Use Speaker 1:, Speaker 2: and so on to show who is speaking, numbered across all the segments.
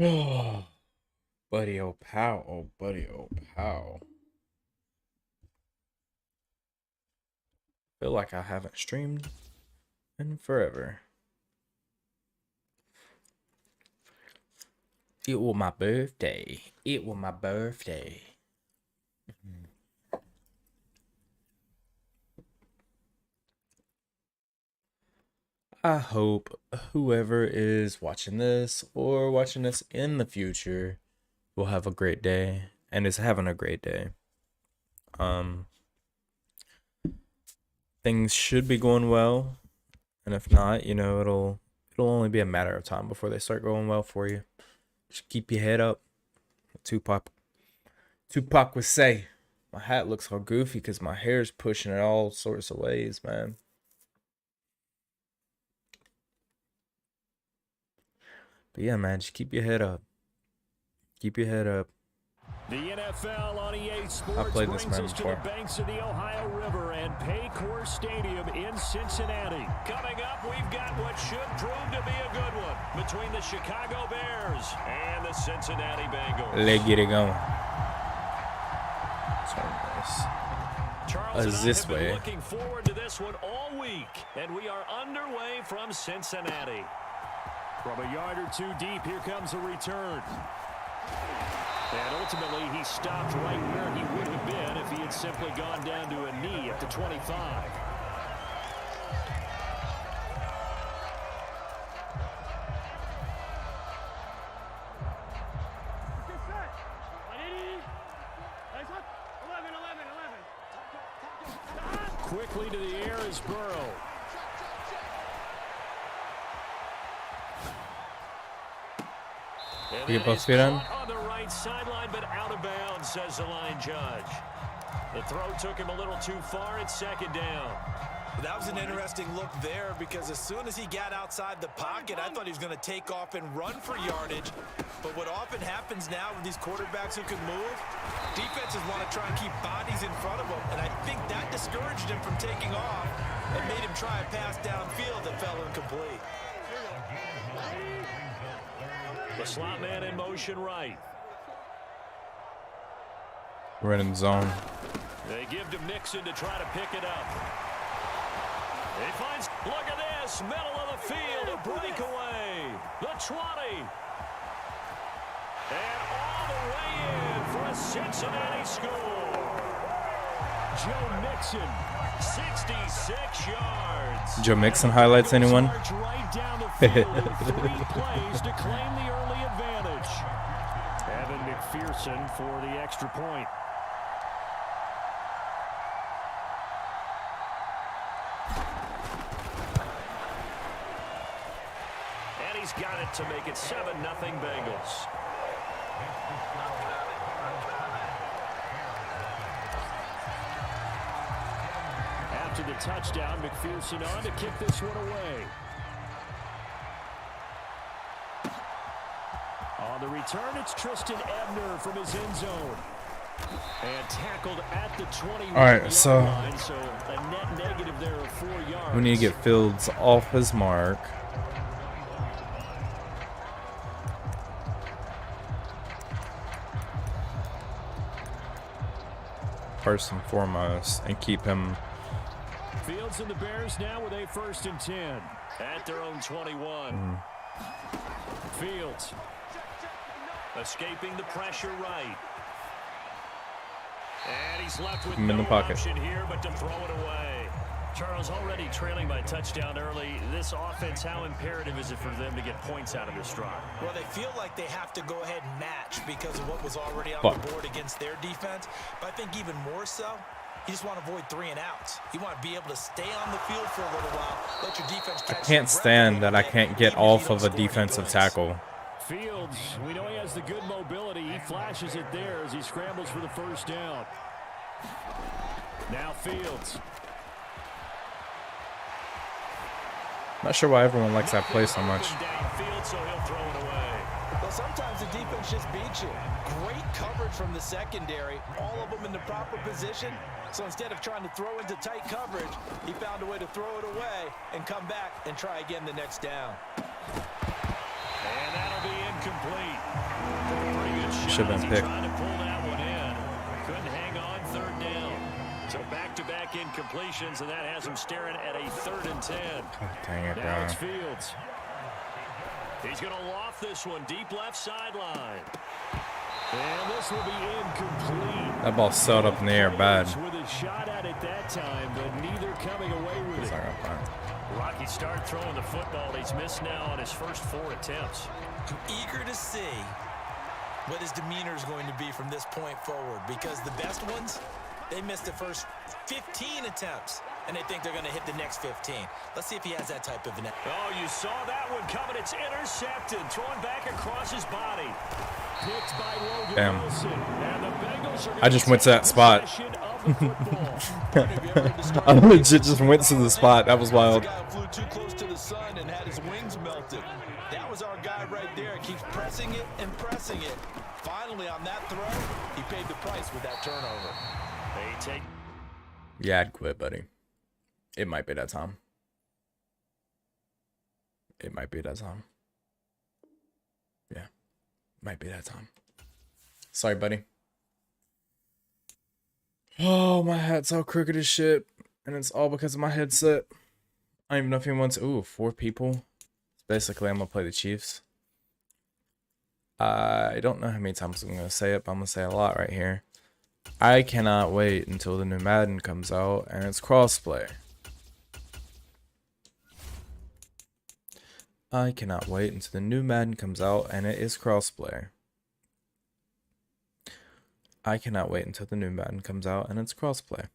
Speaker 1: Oh, buddy, oh pow, oh buddy, oh pow. Feel like I haven't streamed in forever. It was my birthday. It was my birthday. I hope whoever is watching this or watching this in the future will have a great day and is having a great day. Things should be going well, and if not, it'll only be a matter of time before they start going well for you. Just keep your head up. Tupac would say. My hat looks all goofy because my hair's pushing it all sorts of ways, man. But yeah, man, just keep your head up. Keep your head up.
Speaker 2: The NFL on EA Sports
Speaker 1: I played this
Speaker 2: brings
Speaker 1: man
Speaker 2: us to
Speaker 1: before.
Speaker 2: the banks of the Ohio River and Paycor Stadium in Cincinnati. Coming up, we've got what should prove to be a good one between the Chicago Bears and the Cincinnati Bengals.
Speaker 1: Let's get it going. Sorry, guys.
Speaker 2: Charles and I
Speaker 1: This
Speaker 2: have been
Speaker 1: way.
Speaker 2: looking forward to this one all week, and we are underway from Cincinnati. From a yard or two deep, here comes a return. And ultimately, he stopped right where he would have been if he had simply gone down to a knee at the 25. Quickly to the air is Burrow.
Speaker 1: You get both feet on?
Speaker 2: On the right sideline, but out of bounds, says the line judge. The throw took him a little too far at second down.
Speaker 3: That was an interesting look there because as soon as he got outside the pocket, I thought he was going to take off and run for yardage. But what often happens now with these quarterbacks who can move, defenses want to try and keep bodies in front of them. And I think that discouraged him from taking off and made him try a pass downfield that fell incomplete.
Speaker 2: The slot man in motion right.
Speaker 1: We're in zone.
Speaker 2: They give to Mixon to try to pick it up. He finds, look at this, middle of the field, a breakaway. The 20. And all the way in for a Cincinnati score. Joe Mixon, 66 yards.
Speaker 1: Joe Mixon highlights anyone?
Speaker 2: Right down the field in 3 plays to claim the early advantage. Evan McPherson for the extra point. And he's got it to make it 7-0 Bengals. After the touchdown, McPherson on to kick this one away. On the return, it's Tristan Ebner from his end zone. And tackled at the 21.
Speaker 1: All right, so
Speaker 2: line, so a net negative there of 4 yards.
Speaker 1: we need to get Fields off his mark. First and foremost, and keep him.
Speaker 2: Fields and the Bears now with a 1st and 10 at their own 21. Fields escaping the pressure right. And he's left with
Speaker 1: him in
Speaker 2: no
Speaker 1: the pocket.
Speaker 2: option here but to throw it away. Charles, already trailing by touchdown early. This offense, how imperative is it for them to get points out of this drive?
Speaker 3: Well, they feel like they have to go ahead and match because of what was already on the board against their defense. But I think even more so, you just want to avoid 3 and outs. You want to be able to stay on the field for a little while, let your defense catch.
Speaker 1: I can't stand that I can't get off of a defensive tackle.
Speaker 2: Fields, we know he has the good mobility. He flashes it there as he scrambles for the 1st down. Now Fields.
Speaker 1: Not sure why everyone likes that play so much.
Speaker 2: Downfield, so he'll throw it away.
Speaker 3: Well, sometimes the defense just beats you. Great coverage from the secondary, all of them in the proper position. So instead of trying to throw into tight coverage, he found a way to throw it away and come back and try again the next down.
Speaker 2: And that'll be incomplete.
Speaker 1: should have been picked.
Speaker 2: Trying to pull that one in. Couldn't hang on 3rd down. So back-to-back incompletions, and that has him staring at a 3rd and 10.
Speaker 1: God dang it,
Speaker 2: Now it's
Speaker 1: bro.
Speaker 2: Fields. He's going to loft this one deep left sideline. And this will be incomplete.
Speaker 1: That ball sailed up in the air bad.
Speaker 2: With a shot at it that time, but neither coming away with
Speaker 1: It's
Speaker 2: it.
Speaker 1: not gonna find.
Speaker 2: Rocky start throwing the football. He's missed now on his first 4 attempts.
Speaker 3: I'm eager to see what his demeanor is going to be from this point forward, because the best ones, they missed the first 15 attempts, and they think they're going to hit the next 15. Let's see if he has that type of an...
Speaker 2: Oh, you saw that one coming. It's intercepted. Throwing back across his body. Picked by Logan
Speaker 1: Damn.
Speaker 2: Wilson. And the Bengals are
Speaker 1: I just went to that spot. I legit just went to the spot. That was wild.
Speaker 3: The guy flew too close to the sun and had his wings melted. That was our guy right there. Keeps pressing it and pressing it. Finally, on that throw, he paid the price with that turnover.
Speaker 2: They take...
Speaker 1: Yeah, I'd quit, buddy. It might be that time. It might be that time. Yeah. Might be that time. Sorry, buddy. Oh, my hat's all crooked as shit. And it's all because of my headset. I don't even know if he wants... Ooh, 4 people. Basically, I'm going to play the Chiefs. I don't know how many times I'm going to say it, but I'm going to say a lot right here. I cannot wait until the new Madden comes out and it's crossplay. I cannot wait until the new Madden comes out and it is crossplay. I cannot wait until the new Madden comes out and it's crossplay.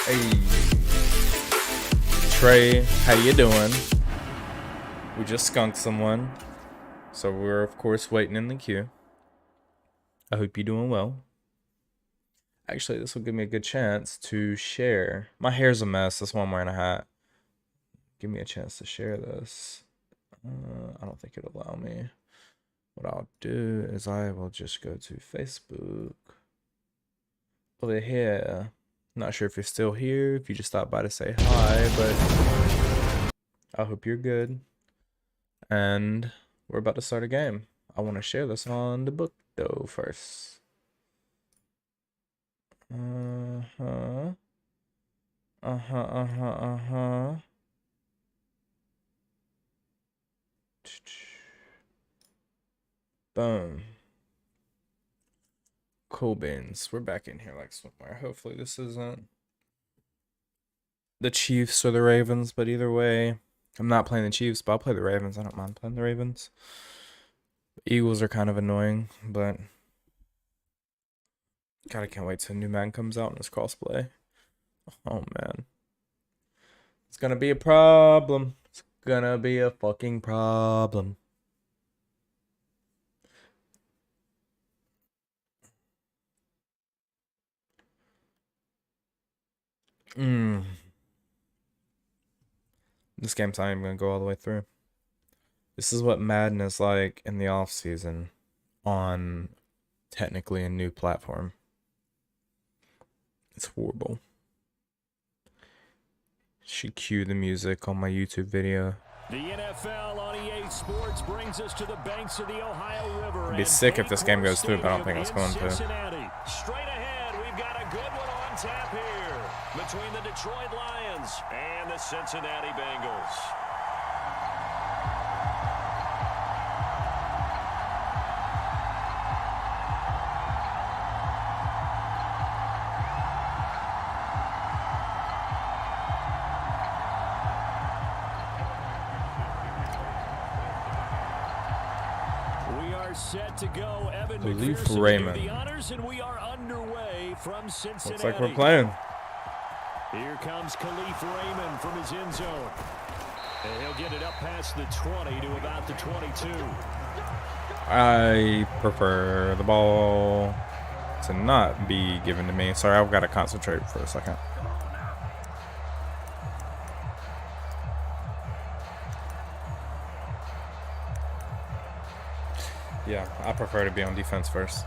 Speaker 1: Hey, Trey, how you doing? We just skunked someone, so we're of course waiting in the queue. I hope you're doing well. Actually, this will give me a good chance to share. My hair's a mess, that's why I'm wearing a hat. Give me a chance to share this. I don't think it'll allow me. What I'll do is I will just go to Facebook. Over here. Not sure if you're still here, if you just stopped by to say hi, but I hope you're good. And we're about to start a game. I want to share this on the book, though, first. Boom. Cool beans. We're back in here like swimwear. Hopefully this isn't the Chiefs or the Ravens, but either way, I'm not playing the Chiefs, but I'll play the Ravens. I don't mind playing the Ravens. The Eagles are kind of annoying, but God, I can't wait till new Madden comes out and it's crossplay. Oh man. It's gonna be a problem. It's gonna be a fucking problem. This game's not even gonna go all the way through. This is what Madden is like in the off season on technically a new platform. It's horrible. Should cue the music on my YouTube video.
Speaker 2: The NFL on EA Sports brings us to the banks of the Ohio River.
Speaker 1: It'd be sick if this game goes through, but I don't think it's going to.
Speaker 2: Straight ahead, we've got a good one on tap here between the Detroit Lions and the Cincinnati Bengals. Set to go. Evan
Speaker 1: Leaf
Speaker 2: McPherson
Speaker 1: Raymond.
Speaker 2: do the honors, and we are underway from Cincinnati.
Speaker 1: Looks like we're playing.
Speaker 2: Here comes Khalif Raymond from his end zone. And he'll get it up past the 20 to about the 22.
Speaker 1: I prefer the ball to not be given to me. Sorry, I've got to concentrate for a second. Yeah, I prefer to be on defense first.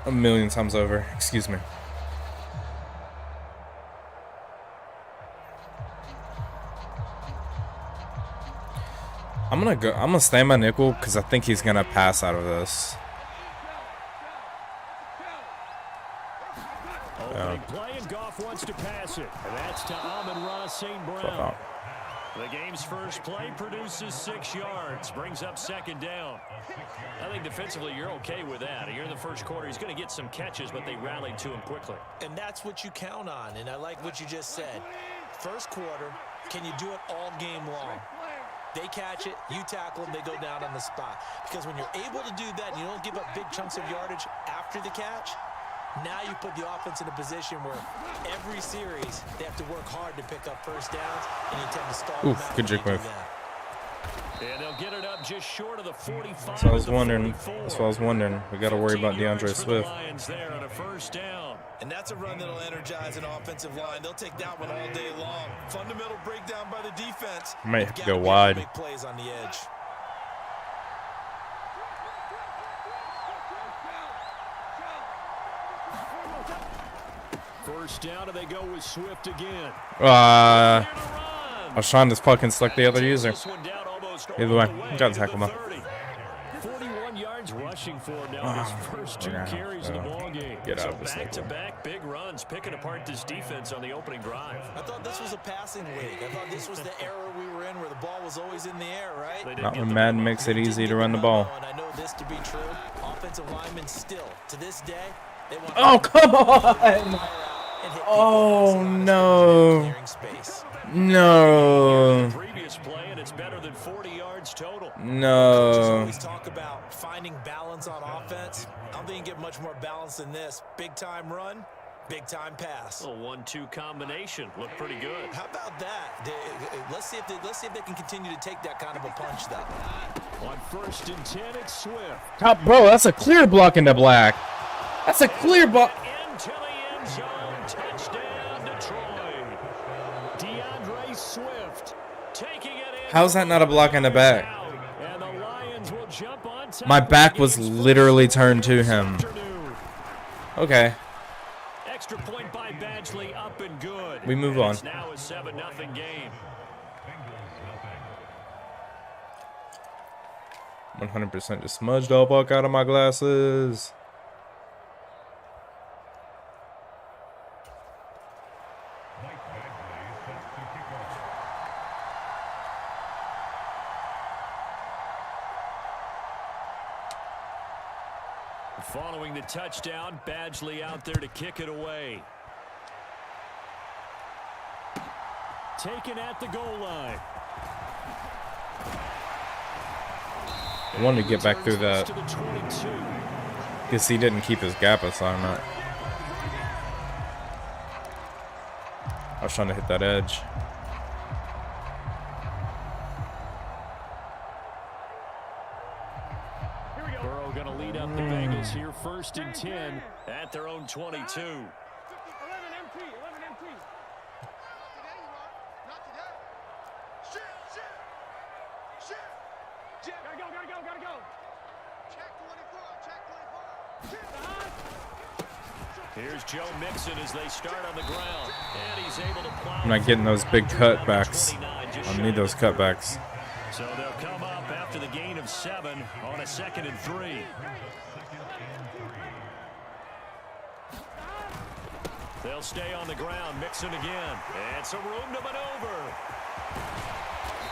Speaker 1: A million times over. Excuse me. I'm gonna stay my nickel because I think he's gonna pass out of this.
Speaker 2: Opening play, and Goff wants to pass it. And that's to Amon-Ra St. Brown. The game's first play produces 6 yards, brings up second down. I think defensively you're okay with that. Here in the first quarter, he's going to get some catches, but they rallied to him quickly.
Speaker 3: And that's what you count on, and I like what you just said. First quarter, can you do it all game long? They catch it, you tackle them, they go down on the spot. Because when you're able to do that and you don't give up big chunks of yardage after the catch, now you put the offense in a position where every series they have to work hard to pick up first downs, and you tend to stall them out.
Speaker 1: Good juke move.
Speaker 2: And they'll get it up just short of the 45.
Speaker 1: So I was wondering. That's what I was wondering. We got to worry about DeAndre Swift.
Speaker 2: There on a first down.
Speaker 3: And that's a run that'll energize an offensive line. They'll take that one all day long. Fundamental breakdown by the defense.
Speaker 1: Might have to go wide.
Speaker 3: Make plays on the edge.
Speaker 2: First down, and they go with Swift again.
Speaker 1: I was trying to fucking select the other user. Either way, got to tackle him.
Speaker 2: 41 yards rushing for him now. His first 2 carries of the ball game.
Speaker 1: Get out of this
Speaker 2: back-to-back big runs, picking apart this defense on the opening drive.
Speaker 3: I thought this was a passing league. I thought this was the era we were in where the ball was always in the air, right?
Speaker 1: Not when Madden makes it easy to run the ball.
Speaker 3: And I know this to be true. Offensive linemen still, to this day, they want
Speaker 1: come on! Oh no! No!
Speaker 2: Previous play, and it's better than 40 yards total.
Speaker 1: No.
Speaker 3: Always talk about finding balance on offense. I don't think you get much more balance than this. Big time run, big time pass.
Speaker 2: A 1-2 combination looked pretty good.
Speaker 3: How about that? Let's see if they can continue to take that kind of a punch, though.
Speaker 2: On 1st and 10, it's Swift.
Speaker 1: Bro, that's a clear block into black. That's a clear block.
Speaker 2: Into the end zone. Touchdown, Detroit. DeAndre Swift taking it in.
Speaker 1: How's that not a block in the back?
Speaker 2: And the Lions will jump on top.
Speaker 1: My back was literally turned to him. Okay.
Speaker 2: Extra point by Badgley, up and good.
Speaker 1: We move on.
Speaker 2: It's now a 7-0 game.
Speaker 1: 100% just smudged all buck out of my glasses.
Speaker 2: Following the touchdown, Badgley out there to kick it away. Taken at the goal line.
Speaker 1: I wanted to get back through that. Guess he didn't keep his gap assignment. I was trying to hit that edge.
Speaker 2: Burrow going to lead up the Bengals here, 1st and 10 at their own 22.
Speaker 4: 11 MT. Gotta go. Check 24.
Speaker 2: Here's Joe Mixon as they start on the ground. And he's able to plow.
Speaker 1: I'm not getting those big cutbacks. I need those cutbacks.
Speaker 2: So they'll come up after the gain of 7 on a 2nd and 3. They'll stay on the ground. Mixon again. And some room to maneuver.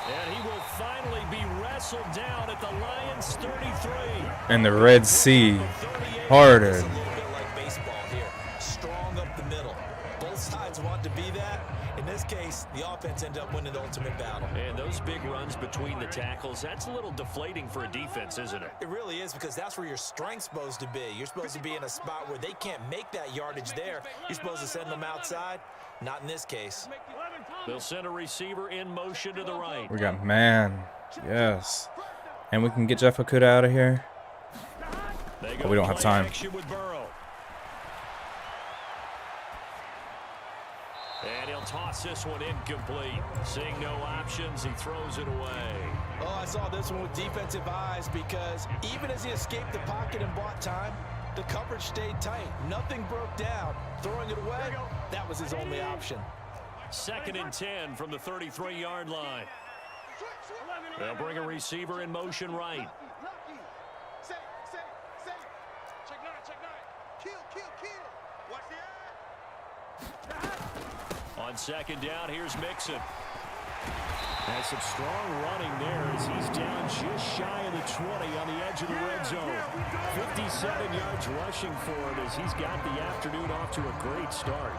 Speaker 2: And he will finally be wrestled down at the Lions 33.
Speaker 1: And the Red Sea harder.
Speaker 3: It's a little bit like baseball here. Strong strong up the middle. Both sides want to be that. In this case, the offense ended up winning the ultimate battle.
Speaker 2: And those big runs between the tackles, that's a little deflating for a defense, isn't it?
Speaker 3: It really is, because that's where your strength's supposed to be. You're supposed to be in a spot where they can't make that yardage there. You're supposed to send them outside. Not in this case.
Speaker 2: They'll send a receiver in motion to the right.
Speaker 1: We got man. Yes. And we can get Jeff Okuda out of here. But we don't have time.
Speaker 2: And he'll toss this one incomplete. Seeing no options, he throws it away.
Speaker 3: Oh, I saw this one with defensive eyes, because even as he escaped the pocket and bought time, the coverage stayed tight. Nothing broke down. Throwing it away, that was his only option.
Speaker 2: 2nd and 10 from the 33-yard line. They'll bring a receiver in motion right. On 2nd down, here's Mixon. Has some strong running there as he's down just shy of the 20 on the edge of the red zone. 57 yards rushing for him as he's got the afternoon off to a great start.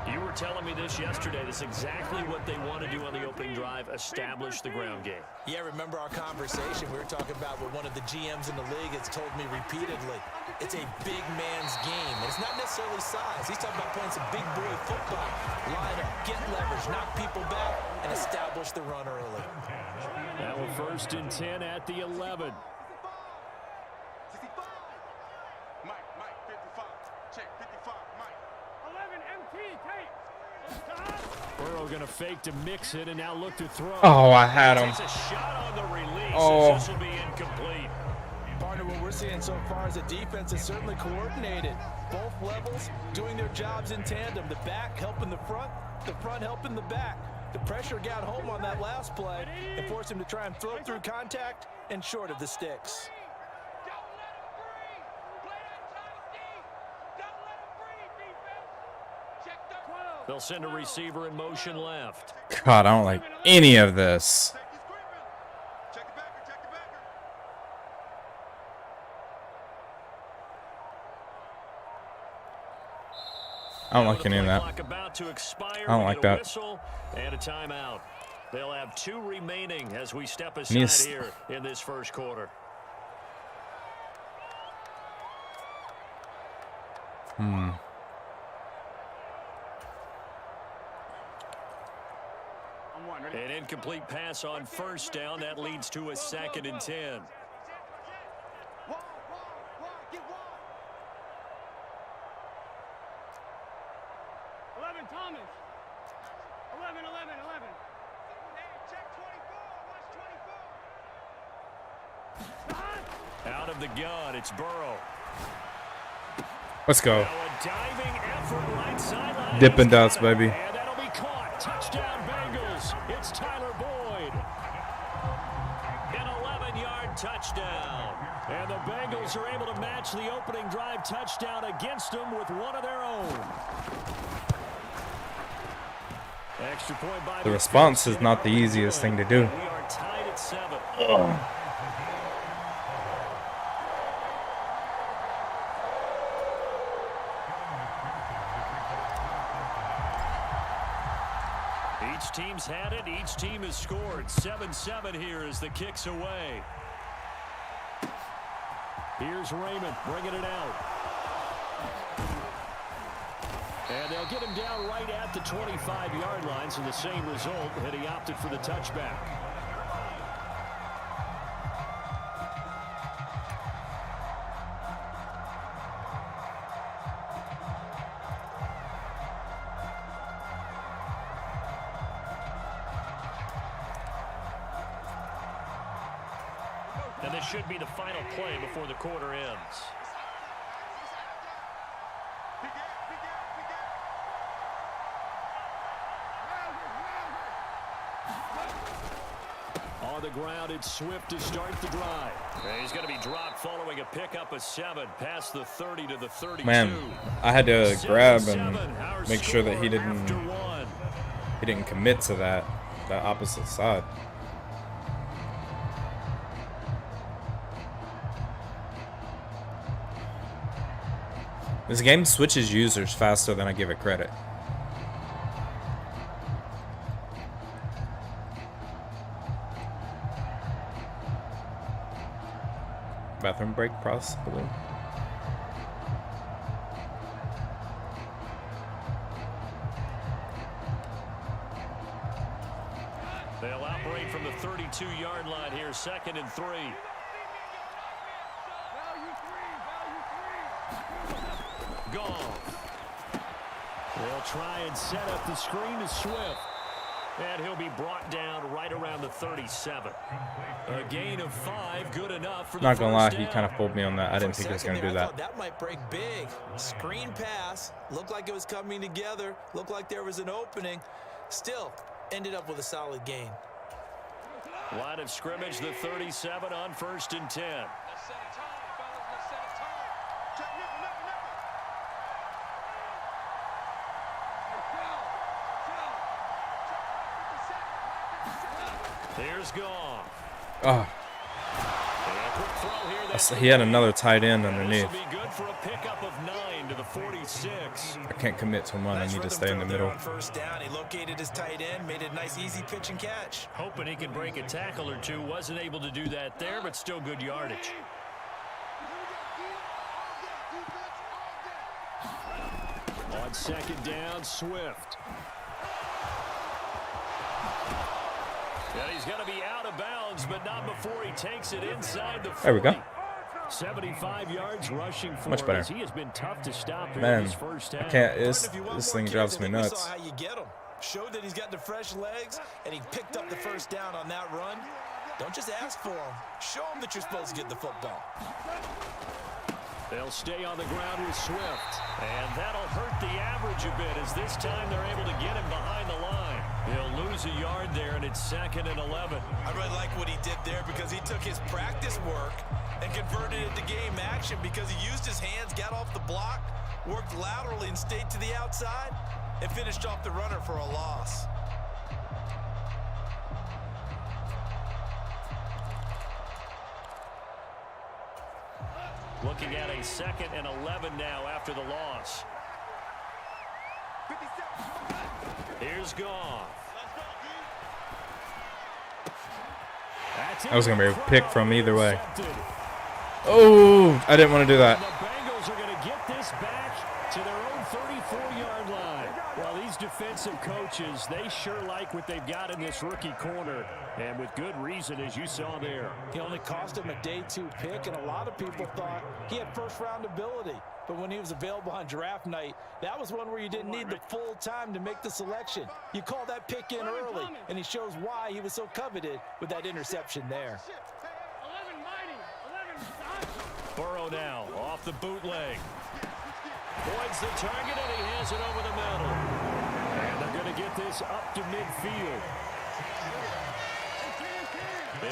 Speaker 2: You were telling me this yesterday. That's exactly what they want to do on the opening drive, establish the ground game.
Speaker 3: Yeah, remember our conversation? We were talking about what one of the GMs in the league has told me repeatedly. It's a big man's game, and it's not necessarily size. He's talking about playing some big boy football. Line up, get leverage, knock people back, and establish the run early.
Speaker 2: Now a 1st and 10 at the 11. Burrow going to fake to Mixon and now look to throw.
Speaker 1: Oh, I had him.
Speaker 2: Takes a shot on the release.
Speaker 1: Oh.
Speaker 2: This will be incomplete.
Speaker 3: Partner, what we're seeing so far is a defense is certainly coordinated. Both levels doing their jobs in tandem. The back helping the front helping the back. The pressure got home on that last play and forced him to try and throw through contact and short of the sticks.
Speaker 2: They'll send a receiver in motion left.
Speaker 1: God, I don't like any of this. I don't like any of that. I don't like that.
Speaker 2: And a timeout. They'll have 2 remaining as we step aside here in this first quarter. An incomplete pass on 1st down. That leads to a 2nd and 10.
Speaker 4: Thomas. 11. Check 24.
Speaker 2: Out of the gun, it's Burrow.
Speaker 1: Let's go.
Speaker 2: Now a diving effort right sideline.
Speaker 1: Dippin' Dots, baby.
Speaker 2: And that'll be caught. Touchdown, Bengals. It's Tyler Boyd. An 11-yard touchdown. And the Bengals are able to match the opening drive touchdown against them with one of their own. Extra point by
Speaker 1: The response is not the easiest thing to do.
Speaker 2: We are tied at 7. Each team's had it. Each team has scored. 7-7 here as the kick's away. Here's Raymond bringing it out. And they'll get him down right at the 25-yard line, so the same result, and he opted for the touchback. And this should be the final play before the quarter ends. On the ground, it's Swift to start the drive. And he's going to be dropped following a pickup of 7 past the 30 to the 32.
Speaker 1: Man, I had to grab and make sure that he didn't commit to that opposite side. This game switches users faster than I give it credit. Bathroom break, possibly.
Speaker 2: They'll operate from the 32-yard line here, 2nd and 3. Gone. They'll try and set up the screen to Swift. And he'll be brought down right around the 37. A gain of 5, good enough for the
Speaker 1: Not gonna lie,
Speaker 2: first
Speaker 1: he
Speaker 2: down.
Speaker 1: kind of fooled me on that. I didn't think he was gonna do that.
Speaker 3: That might break big. Screen pass. Looked like it was coming together. Looked like there was an opening. Still, ended up with a solid gain.
Speaker 2: Line of scrimmage, the 37 on 1st and 10.
Speaker 4: Let's set a time, fellas. Let's set a time. Check, nipper, nipper, nipper.
Speaker 2: Here's Goff.
Speaker 1: Oh,
Speaker 2: And a quick throw here. That's
Speaker 1: he had another tight end
Speaker 2: This
Speaker 1: underneath.
Speaker 2: will be good for a pickup of 9 to the 46.
Speaker 1: I can't commit to one. I
Speaker 3: Nice
Speaker 1: need to
Speaker 3: rhythm
Speaker 1: stay in the
Speaker 3: throw there
Speaker 1: middle.
Speaker 3: on first down. He located his tight end, made a nice easy pitch and catch.
Speaker 2: Hoping he can break a tackle or two. Wasn't able to do that there, but still good yardage. On 2nd down, Swift. And he's going to be out of bounds, but not before he takes it inside the 40.
Speaker 1: There we go.
Speaker 2: 75 yards rushing for
Speaker 1: Much
Speaker 2: him,
Speaker 1: better.
Speaker 2: as He has been tough to stop here in
Speaker 1: Man,
Speaker 2: his first
Speaker 1: I
Speaker 2: half.
Speaker 1: can't.
Speaker 3: If you want
Speaker 1: This
Speaker 3: more
Speaker 1: thing
Speaker 3: kids,
Speaker 1: drives
Speaker 3: I
Speaker 1: me
Speaker 3: think we
Speaker 1: nuts.
Speaker 3: saw how you get him. Showed that he's got the fresh legs, and he picked up the first down on that run. Don't just ask for him. Show him that you're supposed to get the football.
Speaker 2: They'll stay on the ground with Swift. And that'll hurt the average a bit, as this time they're able to get him behind the line. He'll lose a yard there, and it's 2nd and 11.
Speaker 3: I really like what he did there because he took his practice work and converted it to game action because he used his hands, got off the block, worked laterally and stayed to the outside, and finished off the runner for a loss.
Speaker 2: Looking at a 2nd and 11 now after the loss. Here's Goff.
Speaker 1: That was going to be a pick from either way. Oh, I didn't want to do that.
Speaker 2: The Bengals are going to get this back to their own 34-yard line. Well, these defensive coaches, they sure like what they've got in this rookie corner. And with good reason, as you saw there.
Speaker 3: He only cost him a day 2 pick, and a lot of people thought he had first-round ability. But when he was available on draft night, that was one where you didn't need the full time to make the selection. You call that pick in early, and he shows why he was so coveted with that interception there.
Speaker 4: 11 mighty. 11
Speaker 2: Burrow now off the bootleg. Points the target, and he has it over the middle. And they're going to get this up to midfield.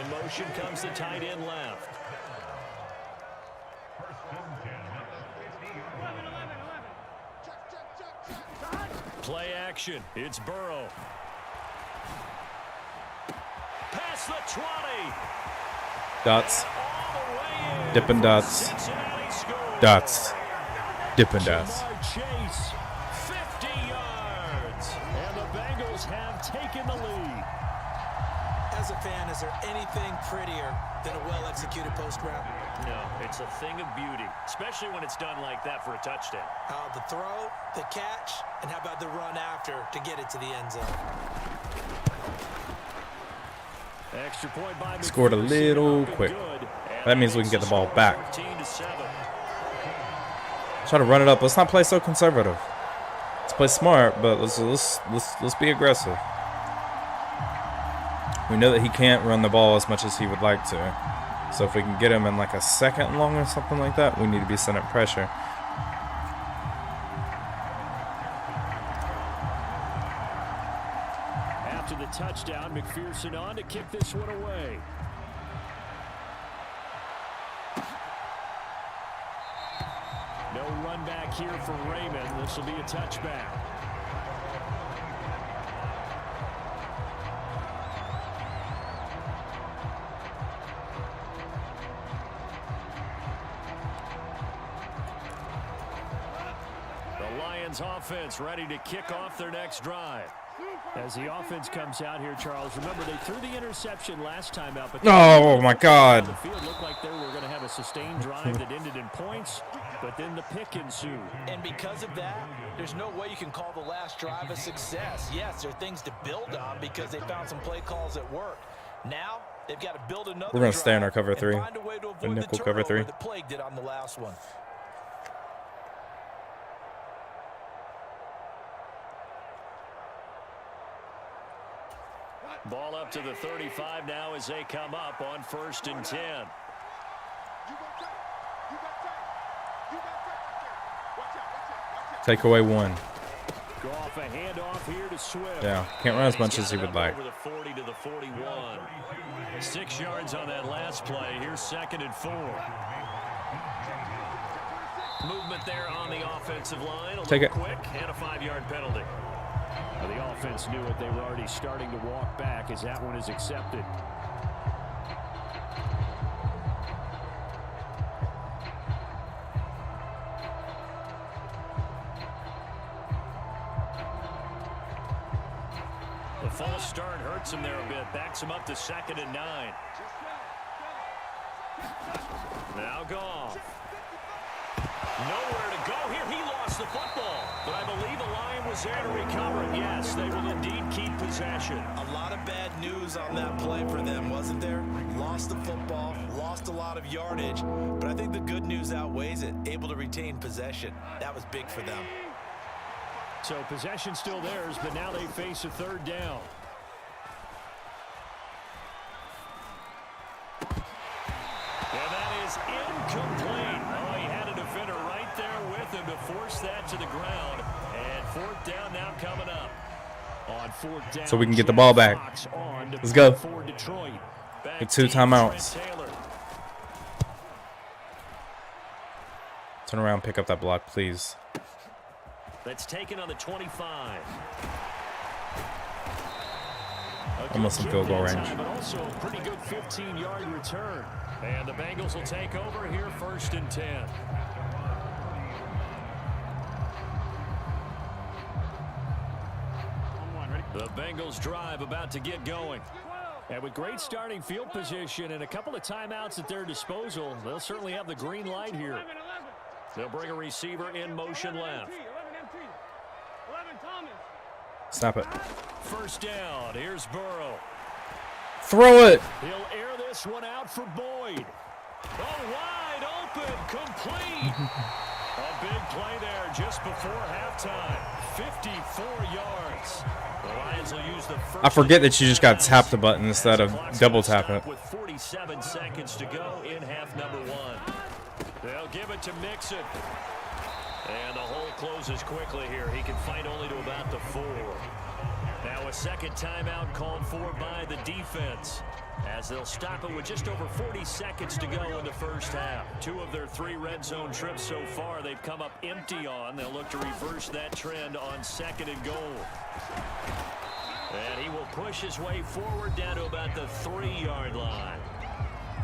Speaker 2: In motion comes the tight end left.
Speaker 4: 11.
Speaker 2: Play action. It's Burrow. Past the 20.
Speaker 1: Dots.
Speaker 2: All the way in.
Speaker 1: Dippin' dots.
Speaker 2: Cincinnati scores.
Speaker 1: Dots. Dippin' dots.
Speaker 2: Jamar Chase, 50 yards. And the Bengals have taken the lead.
Speaker 3: As a fan, is there anything prettier than a well-executed post route?
Speaker 2: No, it's a thing of beauty, especially when it's done like that for a touchdown.
Speaker 3: The throw, the catch, and how about the run after to get it to the end zone?
Speaker 2: Extra point by
Speaker 1: Scored a
Speaker 2: McPherson,
Speaker 1: little
Speaker 2: up and
Speaker 1: quick.
Speaker 2: good. And
Speaker 1: That means we
Speaker 2: makes
Speaker 1: can get the
Speaker 2: the
Speaker 1: ball
Speaker 2: score
Speaker 1: back.
Speaker 2: 14-7.
Speaker 1: Try to run it up. Let's not play so conservative. Let's play smart, but let's be aggressive. We know that he can't run the ball as much as he would like to. So if we can get him in like a second long or something like that, we need to be sending pressure.
Speaker 2: After the touchdown, McPherson on to kick this one away. No run back here for Raymond. This will be a touchback. Lions offense ready to kick off their next drive. As the offense comes out here, Charles, remember they threw the interception last time out, but
Speaker 1: Oh my God.
Speaker 2: the field looked like they were going to have a sustained drive that ended in points, but then the pick ensued.
Speaker 3: And because of that, there's no way you can call the last drive a success. Yes, there are things to build on because they found some play calls that worked. Now they've got to build another.
Speaker 1: We're gonna stay in our cover
Speaker 3: and
Speaker 1: 3.
Speaker 3: find a way to avoid
Speaker 1: nickel
Speaker 3: the
Speaker 1: cover
Speaker 3: turnover
Speaker 1: 3.
Speaker 3: that plagued it on the last one.
Speaker 2: Ball up to the 35 now as they come up on 1st and 10.
Speaker 1: Take away 1.
Speaker 2: Go off a handoff here to Swift.
Speaker 1: Yeah, can't run as much as he would like.
Speaker 2: Over the 40 to the 41. 6 yards on that last play. Here's 2nd and 4. Movement there on the offensive line.
Speaker 1: Take it.
Speaker 2: Quick and a 5-yard penalty. Well, the offense knew it. They were already starting to walk back as that one is accepted. The false start hurts him there a bit. Backs him up to 2nd and 9. Now Goff. Nowhere to go here. He lost the football. But I believe a line was there to recover it. Yes, they will indeed keep possession.
Speaker 3: A lot of bad news on that play for them, wasn't there? Lost the football, lost a lot of yardage. But I think the good news outweighs it. Able to retain possession. That was big for them.
Speaker 2: So possession still theirs, but now they face a 3rd down. And that is incomplete. Oh, he had a defender right there with him to force that to the ground. And 4th down now coming up. On 4th down,
Speaker 1: So we can get the ball back. Let's go.
Speaker 2: For Detroit.
Speaker 1: Get 2 timeouts. Turn around, pick up that block, please.
Speaker 2: That's taken on the 25.
Speaker 1: Almost in field goal range.
Speaker 2: But also a pretty good 15-yard return. And the Bengals will take over here 1st and 10. The Bengals drive about to get going. And with great starting field position and a couple of timeouts at their disposal, they'll certainly have the green light here. They'll bring a receiver in motion left.
Speaker 1: Snap it.
Speaker 2: 1st down. Here's Burrow.
Speaker 1: Throw it.
Speaker 2: He'll air this one out for Boyd. Oh, wide open. Complete. A big play there just before halftime. 54 yards. The Lions will use the first.
Speaker 1: I forget that you just got to tap the button instead of double tap it.
Speaker 2: With 47 seconds to go in half number 1. They'll give it to Mixon. And the hole closes quickly here. He can fight only to about the 4. Now a 2nd timeout called for by the defense, as they'll stop it with just over 40 seconds to go in the 1st half. 2 of their 3 red zone trips so far they've come up empty on. They'll look to reverse that trend on 2nd and goal. And he will push his way forward down to about the 3-yard line.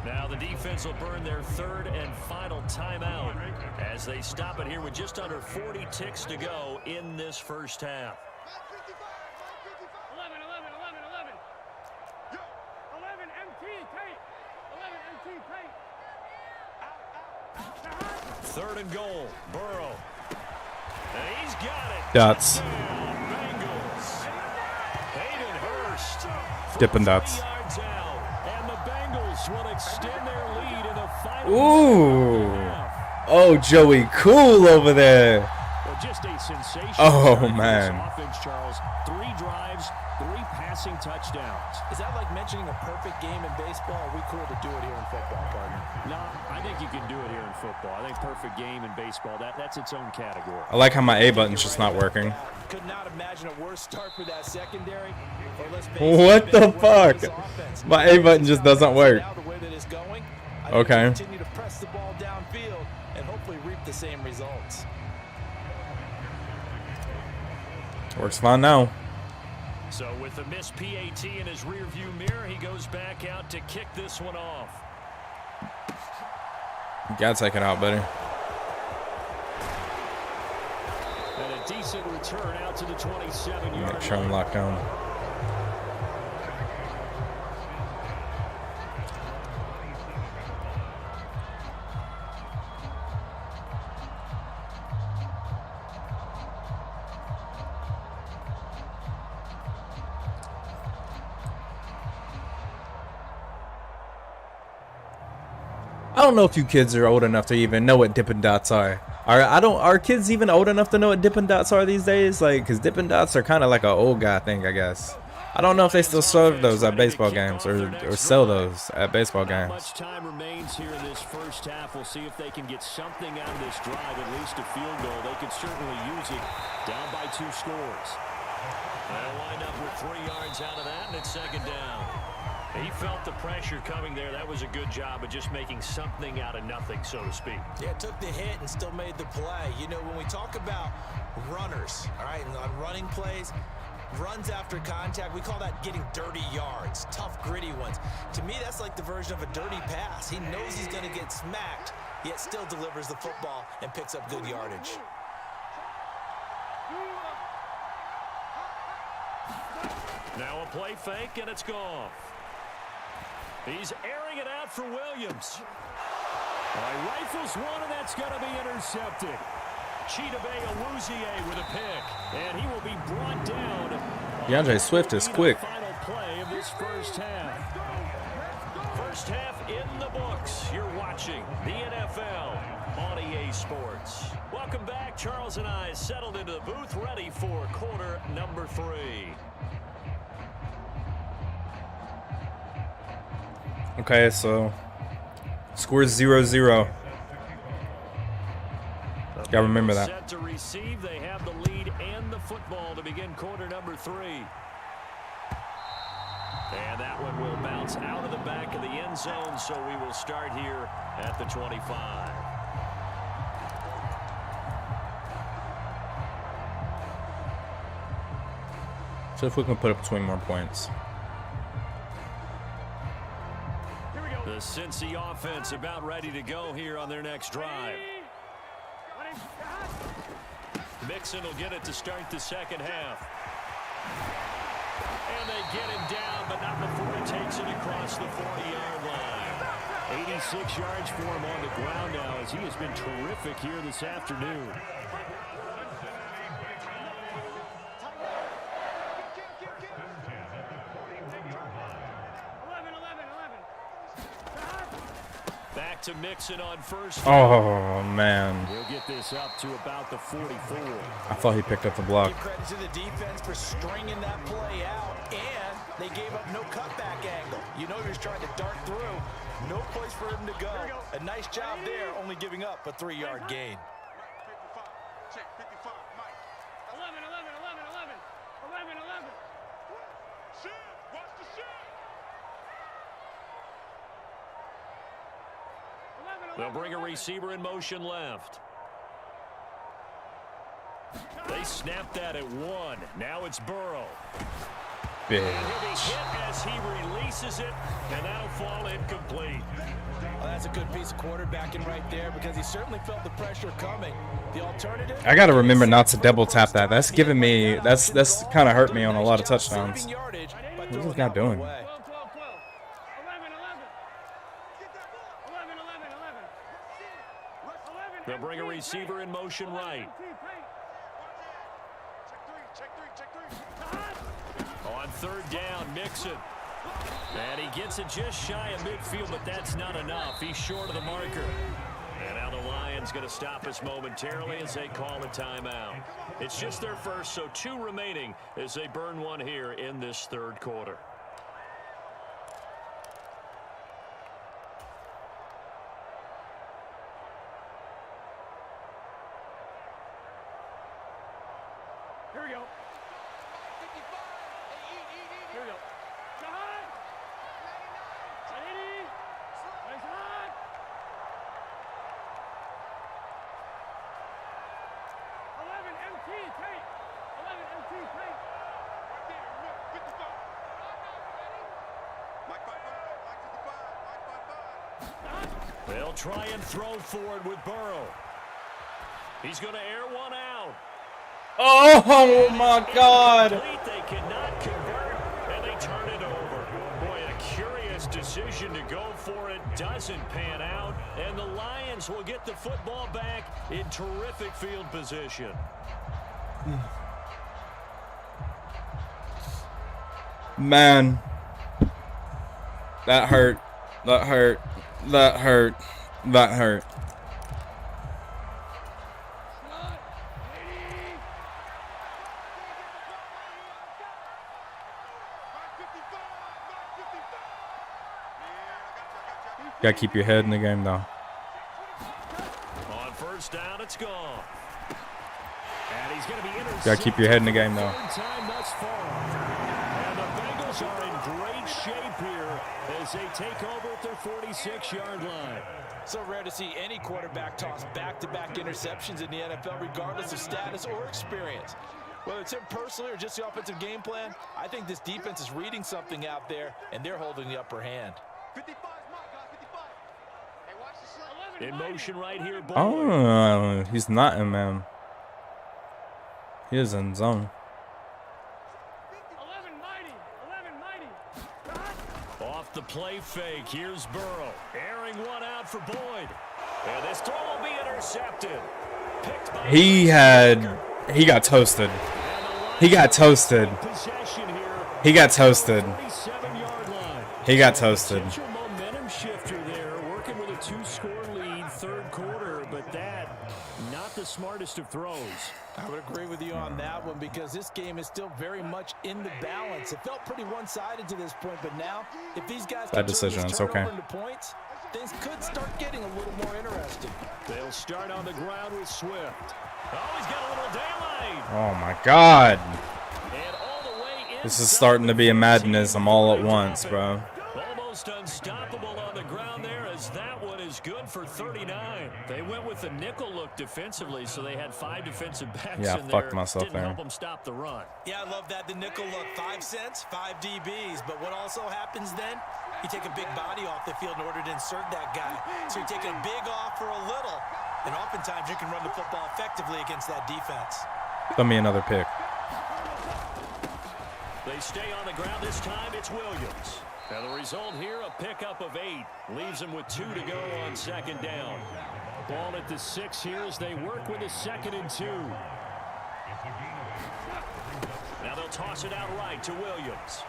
Speaker 2: Now the defense will burn their 3rd and final timeout as they stop it here with just under 40 ticks to go in this 1st half.
Speaker 4: 11 MT tape. 11 MT tape.
Speaker 2: 3rd and goal. Burrow. And he's got it.
Speaker 1: Dots.
Speaker 2: Bengals. Hayden Hurst.
Speaker 1: Dippin' dots.
Speaker 2: 3 yards out. And the Bengals will extend their lead in the final.
Speaker 1: Ooh.
Speaker 2: Half.
Speaker 1: Oh, Joey Cool over there.
Speaker 2: Well, just a sensational
Speaker 1: Oh,
Speaker 2: start for this
Speaker 1: man.
Speaker 2: offense, Charles. 3 drives, 3 passing touchdowns.
Speaker 3: Is that like mentioning a perfect game in baseball? Or are we cool to do it here in football, partner?
Speaker 2: No, I think you can do it here in football. I think perfect game in baseball, that's its own category.
Speaker 1: I like how my A button's just not working.
Speaker 3: Could not imagine a worse start for that secondary. Or let's face
Speaker 1: What
Speaker 3: it,
Speaker 1: the
Speaker 3: it's worse for
Speaker 1: fuck?
Speaker 3: this offense.
Speaker 1: My A button just doesn't work.
Speaker 3: Now the way that it's going, I think
Speaker 1: Okay.
Speaker 3: they'll continue to press the ball downfield and hopefully reap the same results.
Speaker 1: Works fine now.
Speaker 2: So with the missed PAT in his rearview mirror, he goes back out to kick this one off.
Speaker 1: You gotta take it out, buddy.
Speaker 2: And a decent return out to the 27-yard
Speaker 1: Make sure I'm locked down. I don't know if you kids are old enough to even know what Dippin' Dots are. Are kids even old enough to know what Dippin' Dots are these days? Like, because Dippin' Dots are kind of like an old guy thing, I guess. I don't know if they still serve those at baseball games or sell those at baseball
Speaker 2: Not
Speaker 1: games.
Speaker 2: much time remains here in this first half. We'll see if they can get something out of this drive, at least a field goal. They could certainly use it. Down by 2 scores. They'll wind up with 3 yards out of that, and it's second down. He felt the pressure coming there. That was a good job of just making something out of nothing, so to speak.
Speaker 3: Yeah, took the hit and still made the play. You know, when we talk about runners, all right, and on running plays, runs after contact, we call that getting dirty yards, tough, gritty ones. To me, that's like the version of a dirty pass. He knows he's going to get smacked, yet still delivers the football and picks up good yardage.
Speaker 2: Now a play fake, and it's gone. He's airing it out for Williams. Rifles one, and that's going to be intercepted. Chidobe Awuzie with a pick, and he will be brought down.
Speaker 1: DeAndre Swift is quick.
Speaker 2: Final play of this first half. First half in the books. You're watching the NFL on EA Sports. Welcome back. Charles and I settled into the booth, ready for quarter number 3.
Speaker 1: Okay, so score 0-0. Gotta remember that.
Speaker 2: Set to receive. They have the lead and the football to begin quarter number 3. And that one will bounce out of the back of the end zone, so we will start here at the 25.
Speaker 1: So if we can put up 20 more points.
Speaker 2: The Cincy offense about ready to go here on their next drive. Mixon will get it to start the second half. And they get him down, but not before he takes it across the 40-yard line. 86 yards for him on the ground now, as he has been terrific here this afternoon. Back to Mixon on first.
Speaker 1: Oh, man.
Speaker 2: We'll get this up to about the 44.
Speaker 1: I thought he picked up the block.
Speaker 3: Give credit to the defense for stringing that play out, and they gave up no cutback angle. You know, he was trying to dart through. No place for him to go. A nice job there, only giving up a 3-yard gain.
Speaker 4: 55. Check 55. Mike. 11. 11. Shoot. Watch the shoot.
Speaker 2: They'll bring a receiver in motion left. They snapped that at 1. Now it's Burrow.
Speaker 1: Big.
Speaker 2: And he'll be hit as he releases it, and that'll fall incomplete.
Speaker 3: Well, that's a good piece of quarterbacking right there, because he certainly felt the pressure coming. The alternative,
Speaker 1: I gotta remember not to double tap that. That's giving me that's kind of hurt me on a lot of touchdowns. What's this guy doing?
Speaker 2: They'll bring a receiver in motion right. On third down, Mixon. And he gets it just shy of midfield, but that's not enough. He's short of the marker. And now the Lions going to stop us momentarily as they call a timeout. It's just their first, so 2 remaining as they burn one here in this third quarter.
Speaker 4: Here we go. Here we go. Shot. 80. Nice shot. 11 MT tape. 11 MT tape. Right there. Look, 55. Mike 55. Mike 55.
Speaker 2: They'll try and throw forward with Burrow. He's going to air one out.
Speaker 1: Oh my God.
Speaker 2: They cannot convert, and they turn it over. Boy, a curious decision to go for it. Doesn't pan out, and the Lions will get the football back in terrific field position.
Speaker 1: Man. That hurt. That hurt. That hurt. That hurt. Gotta keep your head in the game, though.
Speaker 2: On first down, it's gone. And he's going to be intercepted.
Speaker 1: Gotta keep your head in the game, though.
Speaker 2: Time thus far. And the Bengals are in great shape here as they take over at their 46-yard line.
Speaker 3: So rare to see any quarterback toss back-to-back interceptions in the NFL, regardless of status or experience. Whether it's him personally or just the offensive game plan, I think this defense is reading something out there, and they're holding the upper hand.
Speaker 4: 55 smart, guys, 55. Hey, watch the slip.
Speaker 2: In motion right here, Boyd.
Speaker 1: Oh, he's not in man. He is in zone.
Speaker 4: 11 mighty. 11 mighty.
Speaker 2: Off the play fake, here's Burrow. Airing one out for Boyd. And this throw will be intercepted. Picked by
Speaker 1: He got toasted. He got toasted.
Speaker 2: possession here.
Speaker 1: He got toasted.
Speaker 2: 47-yard line.
Speaker 1: He got toasted.
Speaker 2: Potential momentum shifter there, working with a 2-score lead, third quarter, but that, not the smartest of throws.
Speaker 3: I would agree with you on that one because this game is still very much in the balance. It felt pretty one-sided to this point, but now if these guys can
Speaker 1: Bad decision. It's okay.
Speaker 3: into points, things could start getting a little more interesting.
Speaker 2: They'll start on the ground with Swift. Oh, he's got a little daylight.
Speaker 1: Oh my God.
Speaker 2: And all the way
Speaker 1: This is starting to be a maddenism all at once, bro.
Speaker 2: Almost unstoppable on the ground there as that one is good for 39. They went with the nickel look defensively, so they had 5 defensive backs
Speaker 1: Yeah, I
Speaker 2: in
Speaker 1: fucked
Speaker 2: there.
Speaker 1: myself
Speaker 2: Didn't
Speaker 1: there.
Speaker 2: help them stop the run.
Speaker 3: Yeah, I love that. The nickel look, 5 cents, 5 DBs. But what also happens then? You take a big body off the field in order to insert that guy. So you're taking a big off for a little. And oftentimes you can run the football effectively against that defense.
Speaker 1: Throw me another pick.
Speaker 2: They stay on the ground this time. It's Williams. And the result here, a pickup of 8. Leaves them with 2 to go on second down. Ball at the 6 here as they work with a 2nd and 2. Now they'll toss it out right to Williams.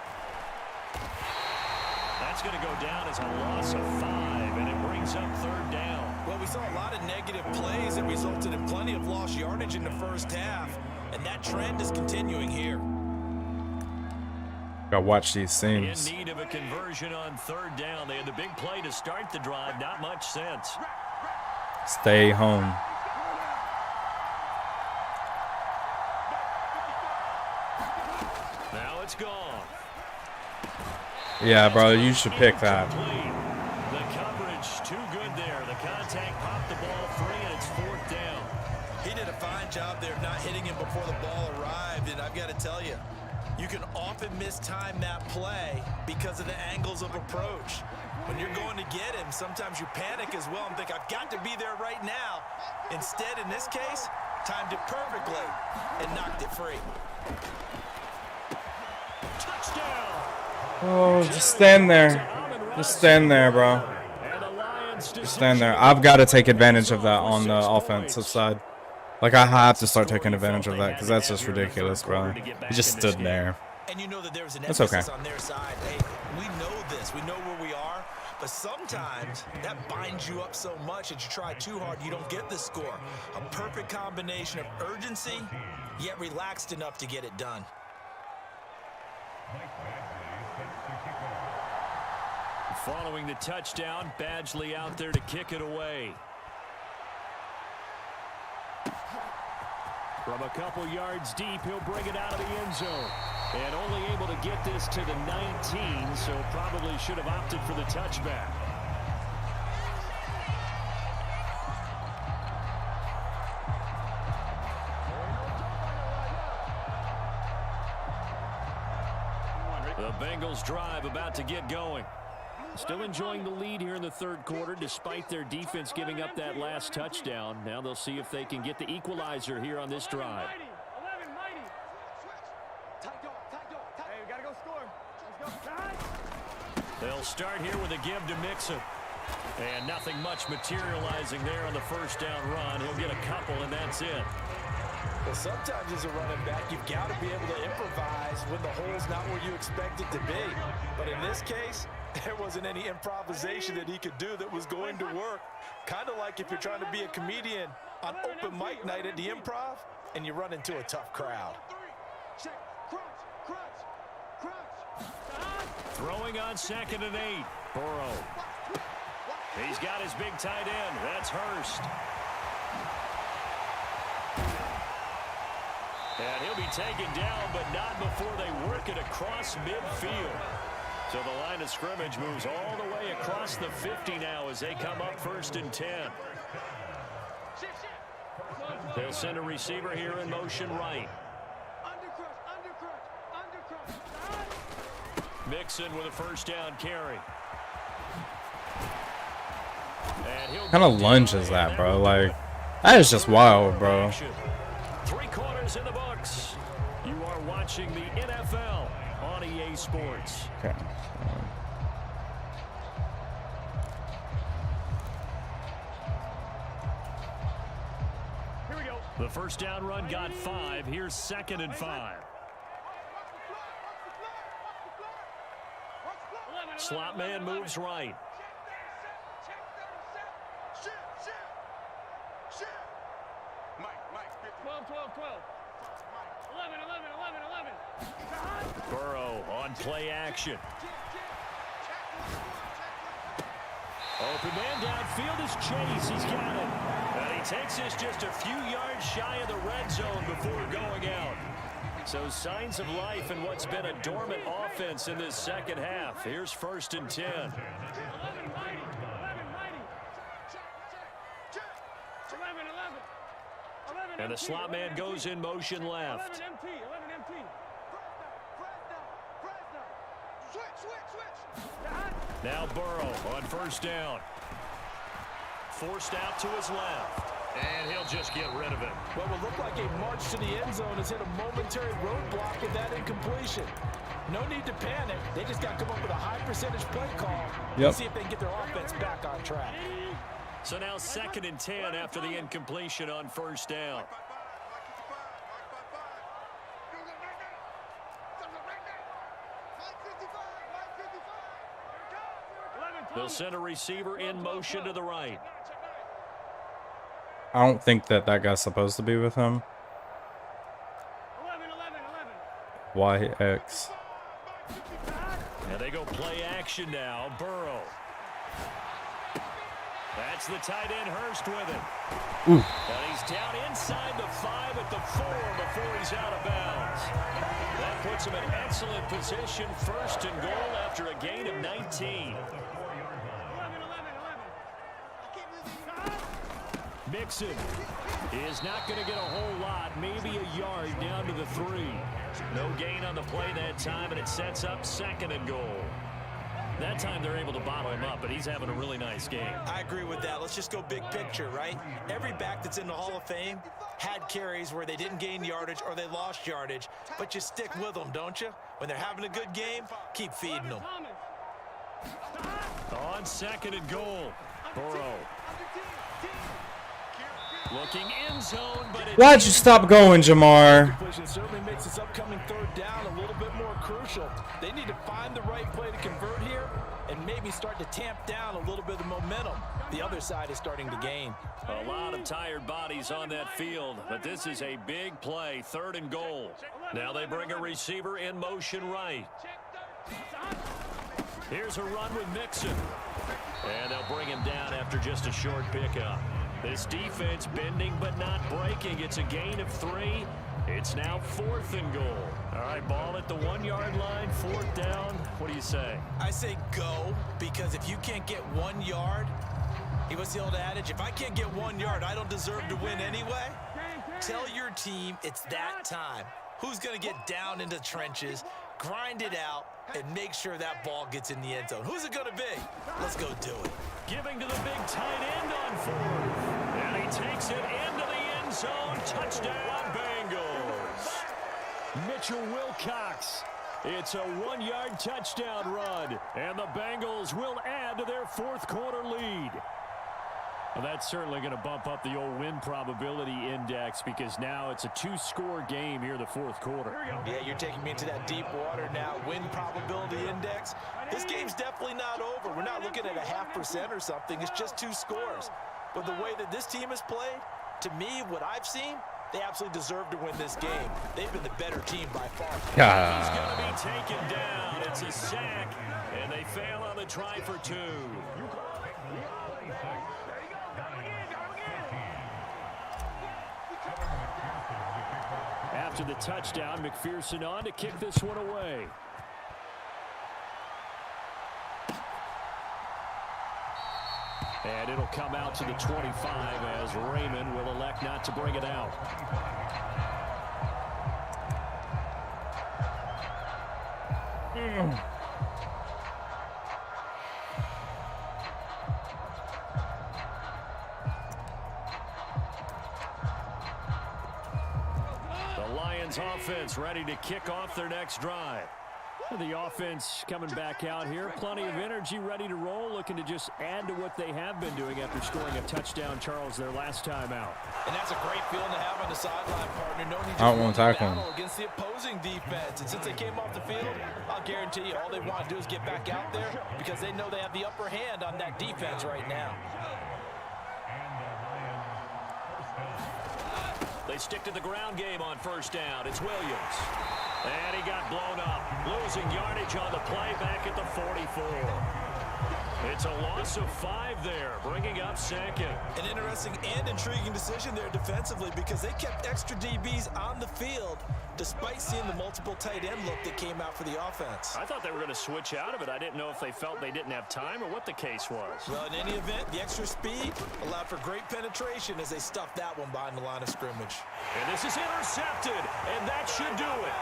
Speaker 2: That's going to go down as a loss of 5, and it brings up third down.
Speaker 3: Well, we saw a lot of negative plays that resulted in plenty of lost yardage in the first half, and that trend is continuing here.
Speaker 1: Gotta watch these
Speaker 2: In
Speaker 1: scenes.
Speaker 2: need of a conversion on third down. They had the big play to start the drive. Not much sense.
Speaker 1: Stay home.
Speaker 2: Now it's gone.
Speaker 1: Yeah, bro, you should pick that.
Speaker 2: Incomplete. The coverage too good there. The contact popped the ball free, and it's 4th down.
Speaker 3: He did a fine job there of not hitting him before the ball arrived, and I've got to tell you, you can often mistime that play because of the angles of approach. When you're going to get him, sometimes you panic as well and think, I've got to be there right now. Instead, in this case, timed it perfectly and knocked it free.
Speaker 2: Touchdown.
Speaker 1: Oh, just stand there. Just stand there, bro.
Speaker 2: And the Lions
Speaker 1: Just stand there. I've got to take advantage of that on the offensive side. Like, I have to start taking advantage of that because that's just ridiculous, bro. He just stood there.
Speaker 3: And you know that there was an
Speaker 1: That's
Speaker 3: emphasis
Speaker 1: okay.
Speaker 3: on their side. Hey, we know this. We know where we are. But sometimes that binds you up so much that you try too hard, you don't get the score. A perfect combination of urgency, yet relaxed enough to get it done.
Speaker 2: Following the touchdown, Badgley out there to kick it away. From a couple yards deep, he'll bring it out of the end zone. And only able to get this to the 19, so probably should have opted for the touchback. The Bengals drive about to get going. Still enjoying the lead here in the third quarter despite their defense giving up that last touchdown. Now they'll see if they can get the equalizer here on this drive. They'll start here with a give to Mixon. And nothing much materializing there on the first down run. He'll get a couple, and that's it.
Speaker 3: Well, sometimes as a running back, you've got to be able to improvise when the hole's not where you expect it to be. But in this case, there wasn't any improvisation that he could do that was going to work. Kind of like if you're trying to be a comedian on open mic night at the Improv and you run into a tough crowd.
Speaker 2: Throwing on 2nd and 8. Burrow. He's got his big tight end. That's Hurst. And he'll be taken down, but not before they work it across midfield. So the line of scrimmage moves all the way across the 50 now as they come up 1st and 10. They'll send a receiver here in motion right. Mixon with a first down carry.
Speaker 1: What kind of lunge is that, bro? Like, that is just wild, bro.
Speaker 2: 3 quarters in the books. You are watching the NFL on EA Sports.
Speaker 1: Okay.
Speaker 4: Here we go.
Speaker 2: The first down run got 5. Here's 2nd and 5. Slot man moves right. Burrow on play action. Open man downfield is Chase. He's got it. And he takes this just a few yards shy of the red zone before going out. So signs of life in what's been a dormant offense in this second half. Here's 1st and 10. And the slot man goes in motion left. Now Burrow on first down. Forced out to his left. And he'll just get rid of it.
Speaker 3: What will look like a march to the end zone has hit a momentary roadblock with that incompletion. No need to panic. They just got to come up with a high percentage play call.
Speaker 1: Yep.
Speaker 3: See if they can get their offense back on track.
Speaker 2: So now 2nd and 10 after the incompletion on first down. They'll send a receiver in motion to the right.
Speaker 1: I don't think that guy's supposed to be with him.
Speaker 4: 11.
Speaker 1: YX.
Speaker 2: And they go play action now. Burrow. That's the tight end Hurst with it.
Speaker 1: Ooh.
Speaker 2: And he's down inside the 5 at the 4 before he's out of bounds. That puts him in excellent position. 1st and goal after a gain of 19. Mixon is not going to get a whole lot, maybe a yard down to the 3. No gain on the play that time, and it sets up 2nd and goal. That time they're able to bottle him up, but he's having a really nice game.
Speaker 3: I agree with that. Let's just go big picture, right? Every back that's in the Hall of Fame had carries where they didn't gain yardage or they lost yardage, but you stick with them, don't you? When they're having a good game, keep feeding them.
Speaker 2: On 2nd and goal, Burrow. Looking in zone, but
Speaker 1: Why'd you stop going, Jamar?
Speaker 3: Completion certainly makes this upcoming 3rd down a little bit more crucial. They need to find the right play to convert here and maybe start to tamp down a little bit of momentum. The other side is starting to gain.
Speaker 2: A lot of tired bodies on that field, but this is a big play, 3rd and goal. Now they bring a receiver in motion right. Here's a run with Mixon. And they'll bring him down after just a short pickup. This defense bending but not breaking. It's a gain of 3. It's now 4th and goal. All right, ball at the 1-yard line, 4th down. What do you say?
Speaker 3: I say go, because if you can't get 1 yard, what's the old adage? If I can't get 1 yard, I don't deserve to win anyway. Tell your team it's that time. Who's going to get down into the trenches, grind it out, and make sure that ball gets in the end zone? Who's it going to be? Let's go do it.
Speaker 2: Giving to the big tight end on 4th. And he takes it into the end zone. Touchdown, Bengals. Mitchell Wilcox It's a 1-yard touchdown run, and the Bengals will add to their fourth quarter lead. Well, that's certainly going to bump up the old win probability index because now it's a 2-score game here in the fourth quarter.
Speaker 3: Yeah, you're taking me into that deep water now. Win probability index. This game's definitely not over. We're not looking at a 0.5% or something. It's just 2 scores. But the way that this team has played, to me, what I've seen, they absolutely deserve to win this game. They've been the better team by far.
Speaker 2: He's going to be taken down. It's a sack, and they fail on the try for 2. After the touchdown, McPherson on to kick this one away. And it'll come out to the 25 as Raymond will elect not to bring it out. The Lions offense ready to kick off their next drive. The offense coming back out here. Plenty of energy, ready to roll, looking to just add to what they have been doing after scoring a touchdown, Charles, their last time out.
Speaker 3: And that's a great feeling to have on the sideline, partner. No need to
Speaker 1: I don't want to tackle him
Speaker 3: against the opposing defense. And since they came off the field, I'll guarantee you all they want to do is get back out there because they know they have the upper hand on that defense right now.
Speaker 2: They stick to the ground game on first down. It's Williams. And he got blown up. Losing yardage on the play back at the 44. It's a loss of 5 there, bringing up second.
Speaker 3: An interesting and intriguing decision there defensively because they kept extra DBs on the field despite seeing the multiple tight end look that came out for the offense.
Speaker 2: I thought they were going to switch out of it. I didn't know if they felt they didn't have time or what the case was.
Speaker 3: Well, in any event, the extra speed allowed for great penetration as they stuffed that one behind the line of scrimmage.
Speaker 2: And this is intercepted, and that should do it.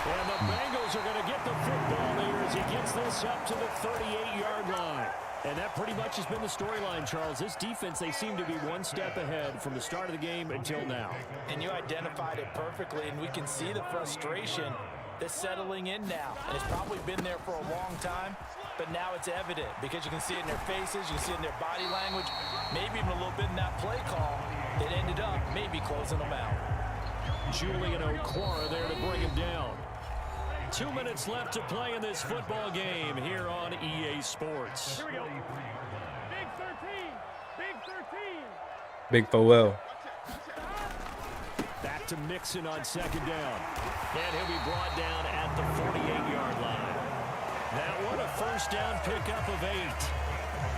Speaker 2: And the Bengals are going to get the football there as he gets this up to the 38-yard line. And that pretty much has been the storyline, Charles. This defense, they seem to be one step ahead from the start of the game until now.
Speaker 3: And you identified it perfectly, and we can see the frustration that's settling in now. And it's probably been there for a long time, but now it's evident because you can see it in their faces, you can see it in their body language, maybe even a little bit in that play call that ended up maybe closing them out.
Speaker 2: Julian Okwara there to bring him down. 2 minutes left to play in this football game here on EA Sports.
Speaker 4: Here we go. Big 13. Big 13.
Speaker 1: Big farewell.
Speaker 2: Back to Mixon on second down. And he'll be brought down at the 48-yard line. That one a first down pickup of 8.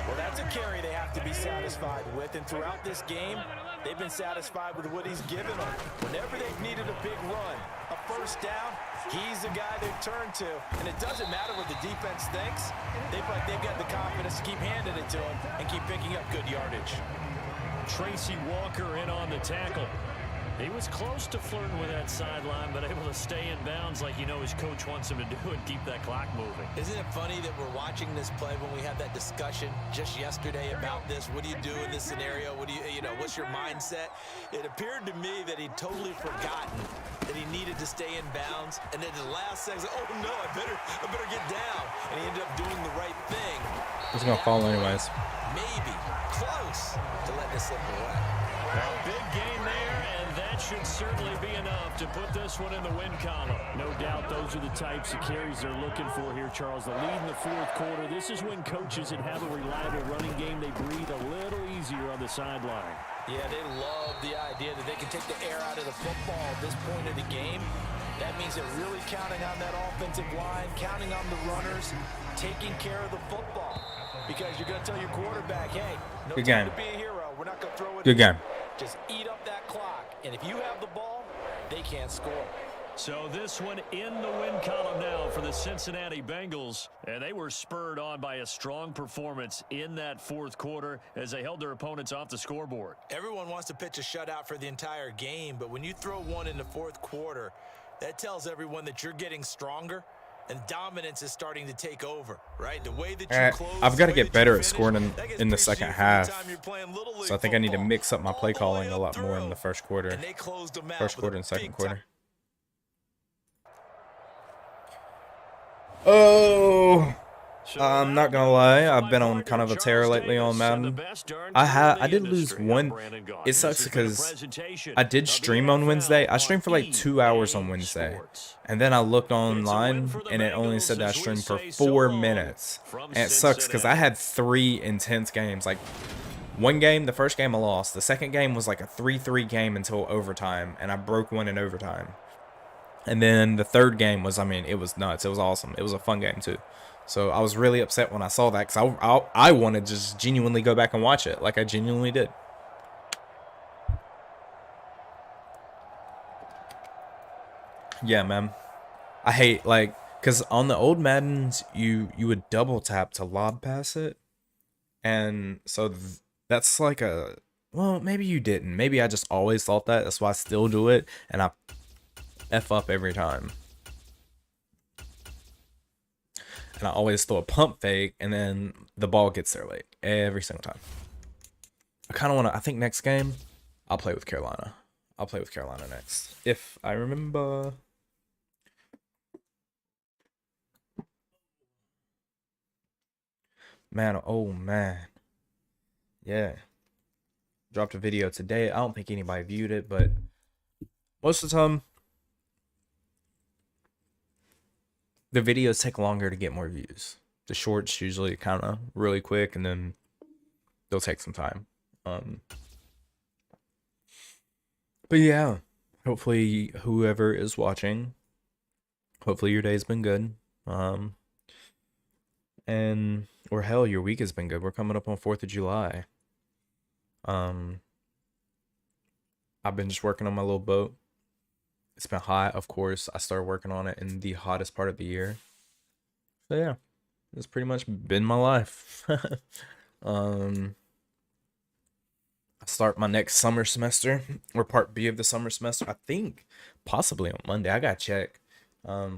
Speaker 3: Well, that's a carry they have to be satisfied with, and throughout this game, they've been satisfied with what he's given them. Whenever they've needed a big run, a first down, he's the guy they've turned to. And it doesn't matter what the defense thinks. They feel like they've got the confidence to keep handing it to him and keep picking up good yardage.
Speaker 2: Tracy Walker in on the tackle. He was close to flirting with that sideline, but able to stay in bounds like you know his coach wants him to do and keep that clock moving.
Speaker 3: Isn't it funny that we're watching this play when we had that discussion just yesterday about this? What do you do in this scenario? What do you know, what's your mindset? It appeared to me that he'd totally forgotten that he needed to stay in bounds, and then the last second, oh no, I better get down. And he ended up doing the right thing.
Speaker 1: He's gonna fall anyways.
Speaker 3: Maybe close to letting it slip away.
Speaker 2: Well, big game there, and that should certainly be enough to put this one in the win column. No doubt those are the types of carries they're looking for here, Charles. The lead in the fourth quarter. This is when coaches that have a reliable running game, they breathe a little easier on the sideline.
Speaker 3: Yeah, they love the idea that they can take the air out of the football at this point of the game. That means they're really counting on that offensive line, counting on the runners, taking care of the football. Because you're going to tell your quarterback, hey, no
Speaker 1: Good
Speaker 3: time
Speaker 1: game.
Speaker 3: to be a hero. We're not going to throw it.
Speaker 1: Good game.
Speaker 3: Just eat up that clock. And if you have the ball, they can't score.
Speaker 2: So this one in the win column now for the Cincinnati Bengals. And they were spurred on by a strong performance in that fourth quarter as they held their opponents off the scoreboard.
Speaker 3: Everyone wants to pitch a shutout for the entire game, but when you throw one in the fourth quarter, that tells everyone that you're getting stronger and dominance is starting to take over, right? The way that you close,
Speaker 1: I've got to
Speaker 3: the way
Speaker 1: get
Speaker 3: that you
Speaker 1: better at
Speaker 3: finish,
Speaker 1: scoring
Speaker 3: that gets
Speaker 1: in the
Speaker 3: pretty
Speaker 1: second
Speaker 3: huge
Speaker 1: half.
Speaker 3: every time you're playing Little League
Speaker 1: So I think I need to
Speaker 3: football.
Speaker 1: mix up my play
Speaker 3: All the
Speaker 1: calling
Speaker 3: way
Speaker 1: a lot
Speaker 3: up
Speaker 1: more in
Speaker 3: through.
Speaker 1: the first quarter.
Speaker 3: And they closed them out
Speaker 1: First
Speaker 3: with
Speaker 1: quarter
Speaker 3: a
Speaker 1: and second
Speaker 3: big
Speaker 1: quarter.
Speaker 3: time
Speaker 1: Oh,
Speaker 2: So
Speaker 1: I'm not
Speaker 2: that'll
Speaker 1: gonna
Speaker 2: do it
Speaker 1: lie.
Speaker 2: for
Speaker 1: I've
Speaker 2: my
Speaker 1: been on kind
Speaker 2: partner,
Speaker 1: of a tear
Speaker 2: Charles
Speaker 1: lately on
Speaker 2: Davis, and the
Speaker 1: Madden.
Speaker 2: best darn crew in
Speaker 1: I
Speaker 2: the
Speaker 1: did lose
Speaker 2: industry. I'm
Speaker 1: one.
Speaker 2: Brandon Gaudin.
Speaker 1: It
Speaker 2: This
Speaker 1: sucks
Speaker 2: has been a
Speaker 1: because
Speaker 2: presentation
Speaker 1: I did
Speaker 2: of the
Speaker 1: stream on Wednesday.
Speaker 2: NFL
Speaker 1: I
Speaker 2: on
Speaker 1: streamed for like 2 hours on
Speaker 2: EA
Speaker 1: Wednesday,
Speaker 2: Sports.
Speaker 1: and then I looked
Speaker 2: It's a win
Speaker 1: online
Speaker 2: for the
Speaker 1: and it only
Speaker 2: Bengals
Speaker 1: said that I
Speaker 2: as we
Speaker 1: streamed for
Speaker 2: say so
Speaker 1: 4 minutes.
Speaker 2: long from
Speaker 1: And it sucks because I
Speaker 2: Cincinnati.
Speaker 1: had 3 intense games. Like one game, the first game I lost. The second game was like a 3-3 game until overtime, and I broke one in overtime. And then the third game was, I mean, it was nuts. It was awesome. It was a fun game too. So I was really upset when I saw that because I wanted to just genuinely go back and watch it, like I genuinely did. Yeah, man. I hate like because on the old Maddens you would double tap to lob pass it, and so that's like a well maybe you didn't. Maybe I just always thought that. That's why I still do it, and I f up every time. And I always throw a pump fake, and then the ball gets there late every single time. I kind of want to. I think next game, I'll play with Carolina. I'll play with Carolina next, if I remember. Man, oh man, yeah. Dropped a video today. I don't think anybody viewed it, but most of the time, the videos take longer to get more views. The shorts usually kind of really quick, and then they'll take some time. But yeah, hopefully whoever is watching, hopefully your day's been good. And or hell, your week has been good. We're coming up on 4th of July. I've been just working on my little boat. It's been hot, of course. I started working on it in the hottest part of the year. So yeah, it's pretty much been my life. I start my next summer semester or part B of the summer semester. I think possibly on Monday. I gotta check. I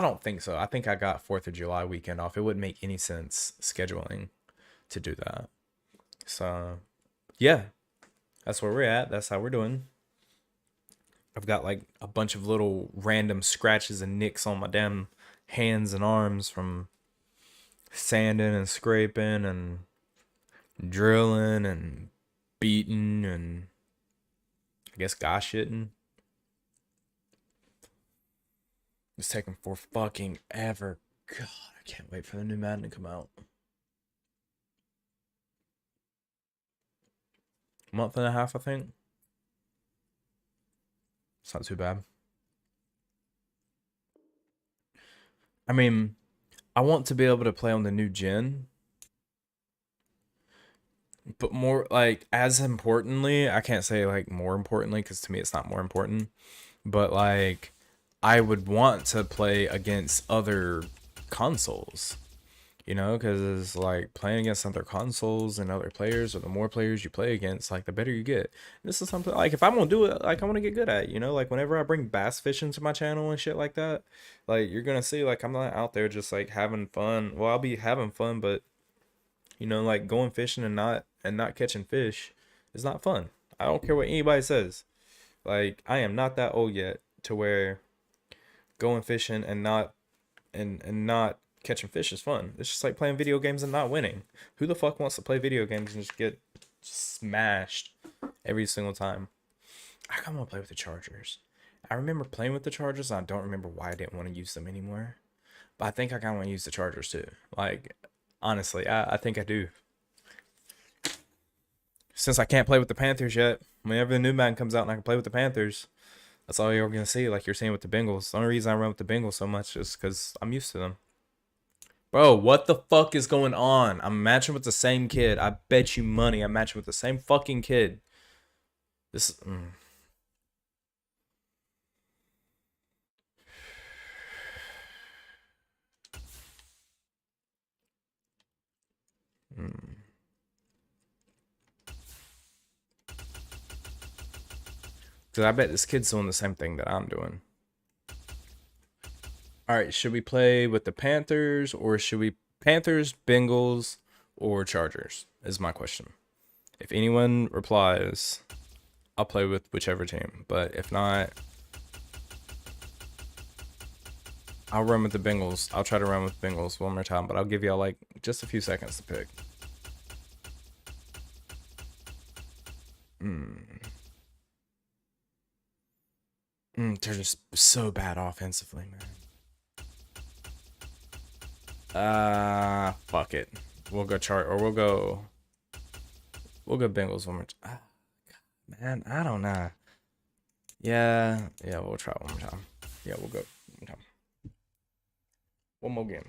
Speaker 1: don't think so. I think I got 4th of July weekend off. It wouldn't make any sense scheduling to do that. So yeah, that's where we're at. That's how we're doing. I've got like a bunch of little random scratches and nicks on my damn hands and arms from sanding and scraping and drilling and beating and I guess gosh shitting. It's taking for fucking ever. God, I can't wait for the new Madden to come out. Month and a half, I think. It's not too bad. I mean, I want to be able to play on the new gen. But more like as importantly, I can't say like more importantly because to me it's not more important. But like I would want to play against other consoles, you know, because like playing against other consoles and other players, or the more players you play against, like the better you get. This is something like if I'm gonna do it, like I want to get good at it, you know, like whenever I bring bass fishing to my channel and shit like that, like you're gonna see like I'm not out there just like having fun. Well, I'll be having fun, but you know, like going fishing and not catching fish is not fun. I don't care what anybody says. Like I am not that old yet to where going fishing and not catching fish is fun. It's just like playing video games and not winning. Who the fuck wants to play video games and just get smashed every single time? I kind of want to play with the Chargers. I remember playing with the Chargers, and I don't remember why I didn't want to use them anymore. But I think I kind of want to use the Chargers too. Like, honestly, I think I do. Since I can't play with the Panthers yet, whenever the new Madden comes out and I can play with the Panthers, that's all you're going to see, like you're seeing with the Bengals. The only reason I run with the Bengals so much is because I'm used to them. Bro, what the fuck is going on? I'm matching with the same kid. I bet you money I'm matching with the same fucking kid. This... Because I bet this kid's doing the same thing that I'm doing. All right, should we play with the Panthers or should we... Panthers, Bengals, or Chargers is my question. If anyone replies, I'll play with whichever team. But if not, I'll run with the Bengals. I'll try to run with Bengals one more time, but I'll give y'all like just a few seconds to pick. They're just so bad offensively, man. Fuck it. We'll go chart, or we'll go Bengals one more time. Man, I don't know. Yeah, we'll try one more time. Yeah, we'll go one more time. One more game.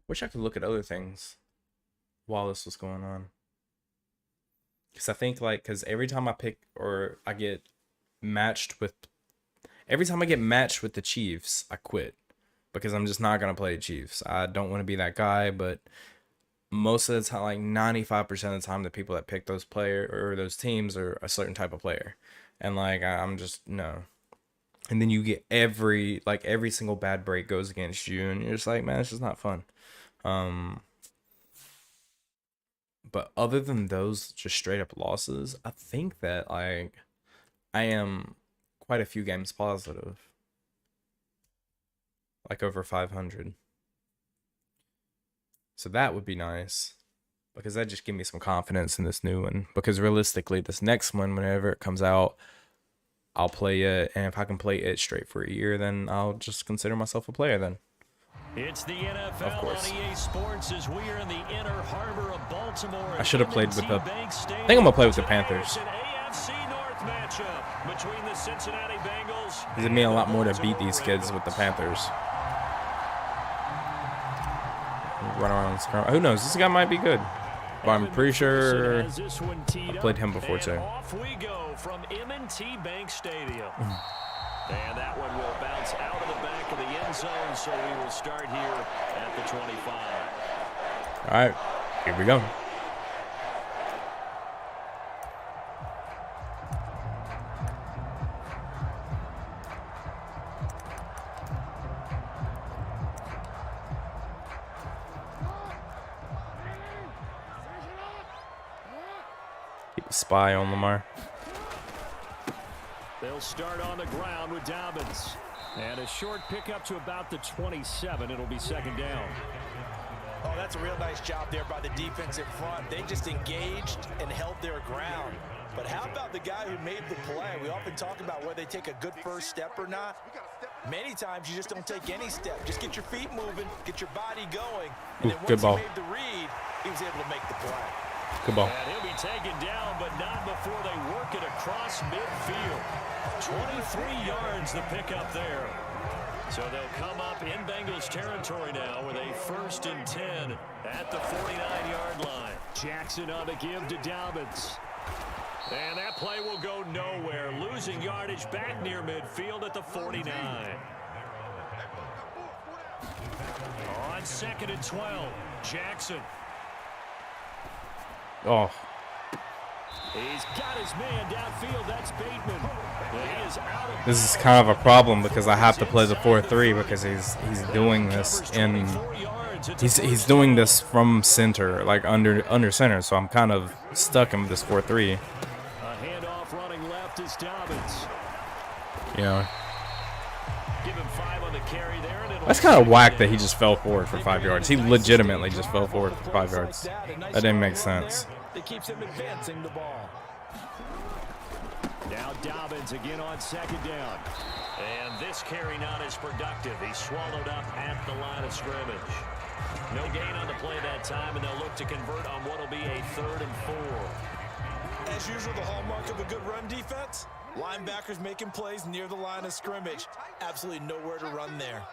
Speaker 1: Wish I could look at other things while this was going on. Because I think, like, because every time I pick or I get matched with, every time I get matched with the Chiefs, I quit. Because I'm just not going to play the Chiefs. I don't want to be that guy, but most of the time, like 95% of the time, the people that pick those players or those teams are a certain type of player. And, like, I'm just, no. And then you get every single bad break goes against you, and you're just like, man, it's just not fun. But other than those just straight up losses, I think that like I am quite a few games positive. Like over 500. So that would be nice. Because that just give me some confidence in this new one. Because realistically, this next one, whenever it comes out, I'll play it. And if I can play it straight for a year, then I'll just consider myself a player then.
Speaker 2: It's the NFL on EA Sports as we are in the inner harbor of Baltimore.
Speaker 1: I should have played with the... I think I'm going to play with the Panthers. Because it mean a lot more to beat these kids with the Panthers. Run around and scrum. Who knows? This guy might be good. But I'm pretty sure I played him before too.
Speaker 2: Off we go from M&T Bank Stadium. And that one will bounce out of the back of the end zone, so we will start here at the 25.
Speaker 1: All right, here we go. Keep a spy on Lamar.
Speaker 2: They'll start on the ground with Dobbins. And a short pickup to about the 27. It'll be second down.
Speaker 3: Oh, that's a real nice job there by the defensive front. They just engaged and held their ground. But how about the guy who made the play? We often talk about whether they take a good first step or not. Many times you just don't take any step. Just get your feet moving, get your body going. And then once he made the read, he was able to make the play.
Speaker 1: Good ball.
Speaker 2: And he'll be taken down, but not before they work it across midfield. 23 yards the pickup there. So they'll come up in Bengals territory now with a 1st and 10 at the 49-yard line. Jackson on the give to Dobbins. And that play will go nowhere. Losing yardage back near midfield at the 49. On 2nd and 12, Jackson.
Speaker 1: Oh.
Speaker 2: He's got his man downfield. That's Bateman. He is out of
Speaker 1: this is kind of a problem because I have to play the 4-3 because he's doing this in he's doing this from center, like under center, so I'm kind of stuck in this 4-3.
Speaker 2: A handoff running left is Dobbins.
Speaker 1: You know.
Speaker 2: Give him 5 on the carry there, and
Speaker 1: that's kind of whack that he just fell forward for 5 yards. He legitimately just fell forward for 5 yards. That didn't make sense.
Speaker 3: That keeps him advancing the ball.
Speaker 2: Now Dobbins again on 2nd down. And this carry not as productive. He's swallowed up at the line of scrimmage. No gain on the play that time, and they'll look to convert on what will be a 3rd and 4.
Speaker 3: As usual, the hallmark of a good run defense, linebackers making plays near the line of scrimmage. Absolutely nowhere to run there.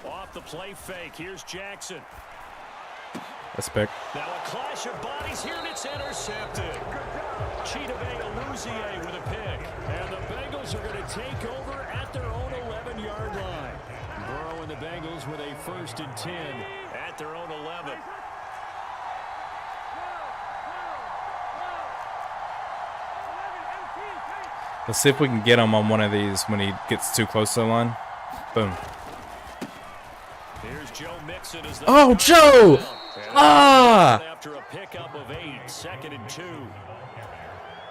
Speaker 2: Off the play fake, here's Jackson.
Speaker 1: That's pick.
Speaker 2: Now a clash of bodies here, and it's intercepted. Chidobe Awuzie with a pick. And the Bengals are going to take over at their own 11-yard line. Burrow and the Bengals with a 1st and 10 at their own 11.
Speaker 1: Let's see if we can get him on one of these when he gets too close to the line. Boom.
Speaker 2: Joe Mixon is the
Speaker 1: Oh, Joe! Ah!
Speaker 2: after a pickup of 8, 2nd and 2.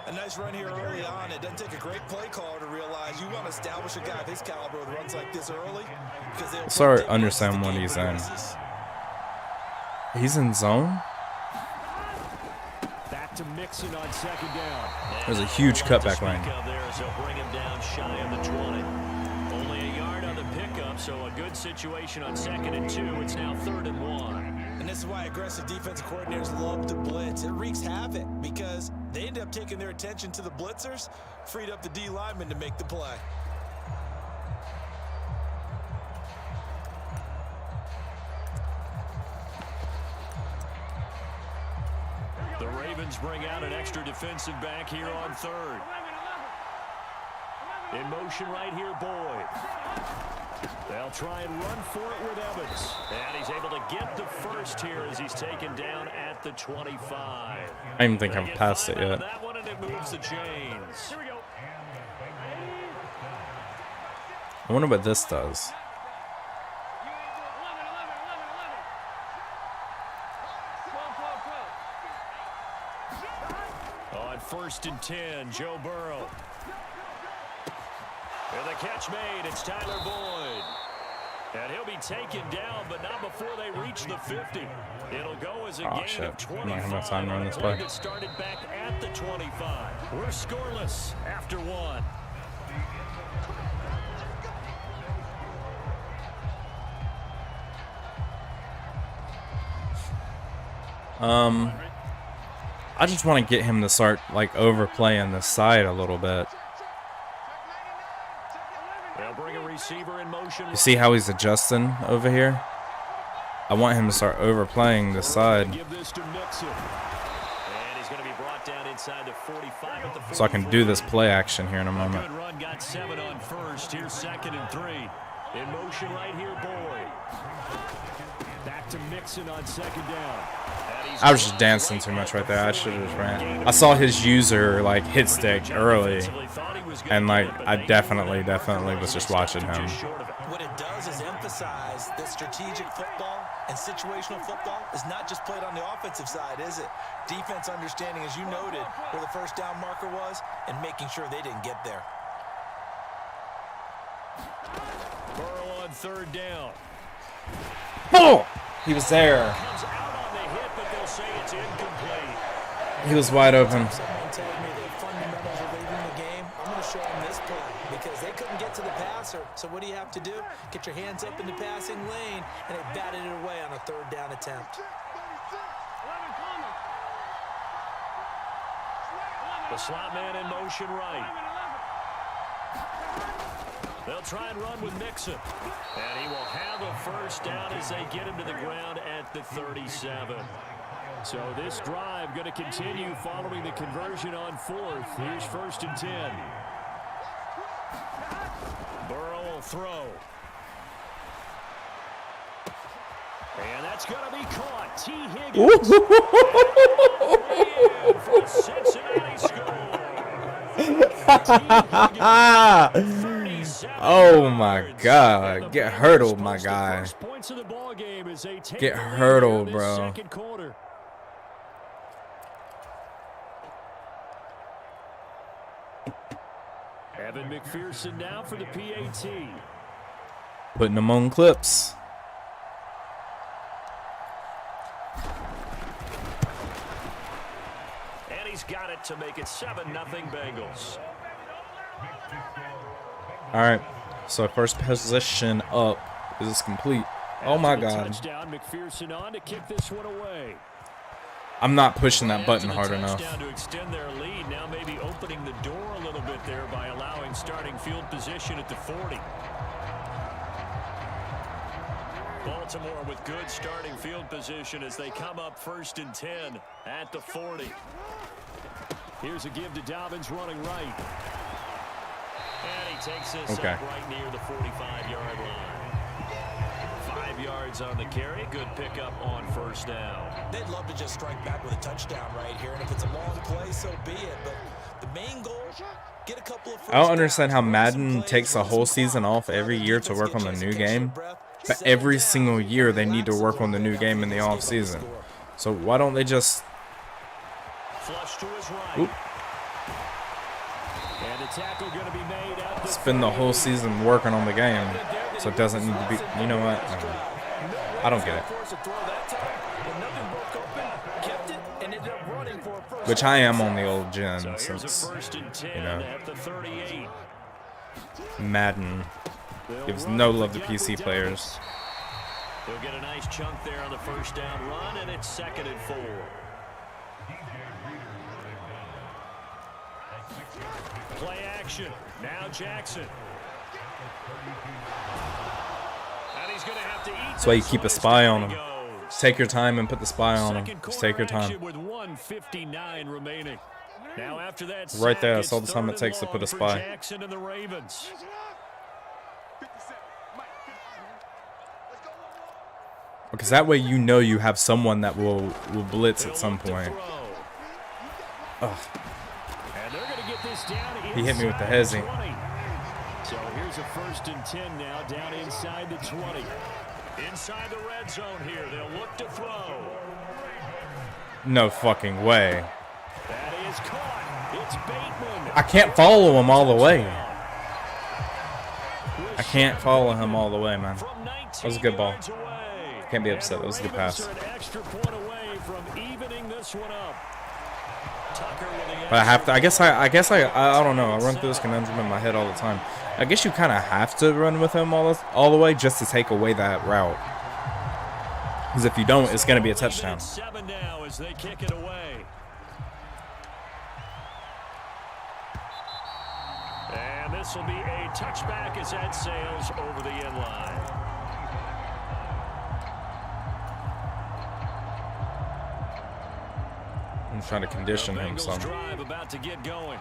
Speaker 3: A nice run here early on. It doesn't take a great play caller to realize you want to establish a guy of his caliber with runs like this early.
Speaker 1: Sorry, understand what he's in. He's in zone?
Speaker 2: Back to Mixon on 2nd down.
Speaker 1: There's a huge cutback lane.
Speaker 2: There, so bring him down shy of the 20. Only a yard on the pickup, so a good situation on 2nd and 2. It's now 3rd and 1.
Speaker 3: And this is why aggressive defensive coordinators love to blitz. It wreaks havoc because they end up taking their attention to the blitzers, freed up the D lineman to make the play.
Speaker 2: The Ravens bring out an extra defensive back here on 3rd. In motion right here, Boyd. They'll try and run for it with Evans. And he's able to get the first here as he's taken down at the 25.
Speaker 1: I don't even think I've passed it yet.
Speaker 2: That one, and it moves the chains.
Speaker 4: Here we go.
Speaker 1: I wonder what this does.
Speaker 2: 1st and 10, Joe Burrow. And the catch made, it's Tyler Boyd. And he'll be taken down, but not before they reach the 50. It'll go as a gain of 25.
Speaker 1: I'm not having enough time to run this play.
Speaker 2: It started back at the 25. We're scoreless after 1.
Speaker 1: I just want to get him to start like overplaying the side a little bit.
Speaker 2: They'll bring a receiver in motion.
Speaker 1: You see how he's adjusting over here? I want him to start overplaying the side.
Speaker 2: Give this to Mixon. And he's going to be brought down inside the 45 at the
Speaker 1: So I can do this play action here in a
Speaker 2: A
Speaker 1: moment.
Speaker 2: good run, got 7 on 1st. Here's 2nd and 3. In motion right here, Boyd. Back to Mixon on 2nd down.
Speaker 1: I was just dancing too much right there. I should have just ran. I saw his user like hit stick early, and like I definitely was just watching him.
Speaker 3: What it does is emphasize that strategic football and situational football is not just played on the offensive side, is it? Defense understanding, as you noted, where the first down marker was and making sure they didn't get there.
Speaker 2: Burrow on 3rd down.
Speaker 1: Oh, he was there.
Speaker 2: Comes out on the hit, but they'll say it's incomplete.
Speaker 1: He was wide open.
Speaker 3: Someone tells me the fundamentals of leading the game. I'm going to show them this play because they couldn't get to the passer. So what do you have to do? Get your hands up in the passing lane, and they batted it away on a 3rd down attempt.
Speaker 2: The slot man in motion right. They'll try and run with Mixon. And he will have a first down as they get him to the ground at the 37. So this drive going to continue following the conversion on 4th. Here's 1st and 10. Burrow will throw. And that's going to be caught. T. Higgins. For Cincinnati score.
Speaker 1: Oh my God! Get hurdled, my guy. Get hurdled, bro.
Speaker 2: Evan McPherson now for the PAT.
Speaker 1: Putting them on clips.
Speaker 2: And he's got it to make it 7-0 Bengals.
Speaker 1: All right, so first position up is complete. Oh my God!
Speaker 2: Touchdown, McPherson on to kick this one away.
Speaker 1: I'm not pushing that button hard enough.
Speaker 2: To extend their lead, now maybe opening the door a little bit there by allowing starting field position at the 40. Baltimore with good starting field position as they come up 1st and 10 at the 40. Here's a give to Dobbins running right. And he takes this up right near the 45-yard line. 5 yards on the carry. Good pickup on 1st down.
Speaker 3: They'd love to just strike back with a touchdown right here. And if it's a long play, so be it. But the main goal, get a couple of first
Speaker 1: I don't understand how Madden takes a whole season off every year to work on the new game. But every single year they need to work on the new game in the off season. So why don't they just oop, spend the whole season working on the game so it doesn't need to be, you know what? No. I don't get it. Which I am on the old gen since, you know, Madden gives no love to PC players.
Speaker 2: They'll get a nice chunk there on the first down run, and it's 2nd and 4. Play action. Now Jackson. And he's going to have to eat.
Speaker 1: That's why you keep a spy on him. Take your time and put the spy on him. Just take your time.
Speaker 2: With 1:59 remaining. Now after that,
Speaker 1: Right there, that's all the time it takes to put a spy.
Speaker 2: Jackson and the Ravens.
Speaker 1: Because that way you know you have someone that will blitz at some point. Ugh.
Speaker 2: And they're going to get this down.
Speaker 1: He hit me with the hezzy.
Speaker 2: So here's a 1st and 10 now, down inside the 20. Inside the red zone here, they'll look to throw.
Speaker 1: No fucking way.
Speaker 2: That is caught. It's Bateman.
Speaker 1: I can't follow him all the way. I can't follow him all the way, man. That was a good ball. Can't be upset. That was a good pass. But I have to. I guess I don't know. I run through this conundrum in my head all the time. I guess you kind of have to run with him all the way just to take away that route. Because if you don't, it's going to be a touchdown.
Speaker 2: 7 now as they kick it away. And this will be a touchback as that sails over the end line.
Speaker 1: I'm trying to condition him some.
Speaker 2: Drive about to get going.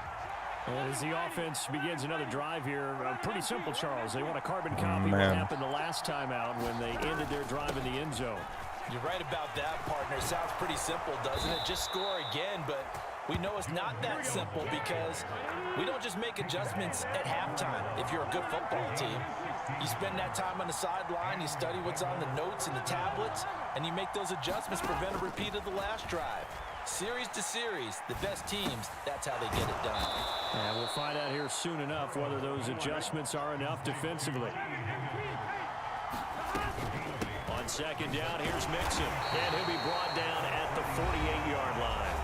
Speaker 2: As the offense begins another drive here, pretty simple, Charles. They want a carbon copy of what happened the last time out when they ended their drive in the end zone.
Speaker 3: You're right about that, partner. Sounds pretty simple, doesn't it? Just score again, but we know it's not that simple because we don't just make adjustments at halftime if you're a good football team. You spend that time on the sideline, you study what's on the notes and the tablets, and you make those adjustments, prevent a repeat of the last drive. Series to series, the best teams, that's how they get it done.
Speaker 2: And we'll find out here soon enough whether those adjustments are enough defensively. On 2nd down, here's Mixon. And he'll be brought down at the 48-yard line.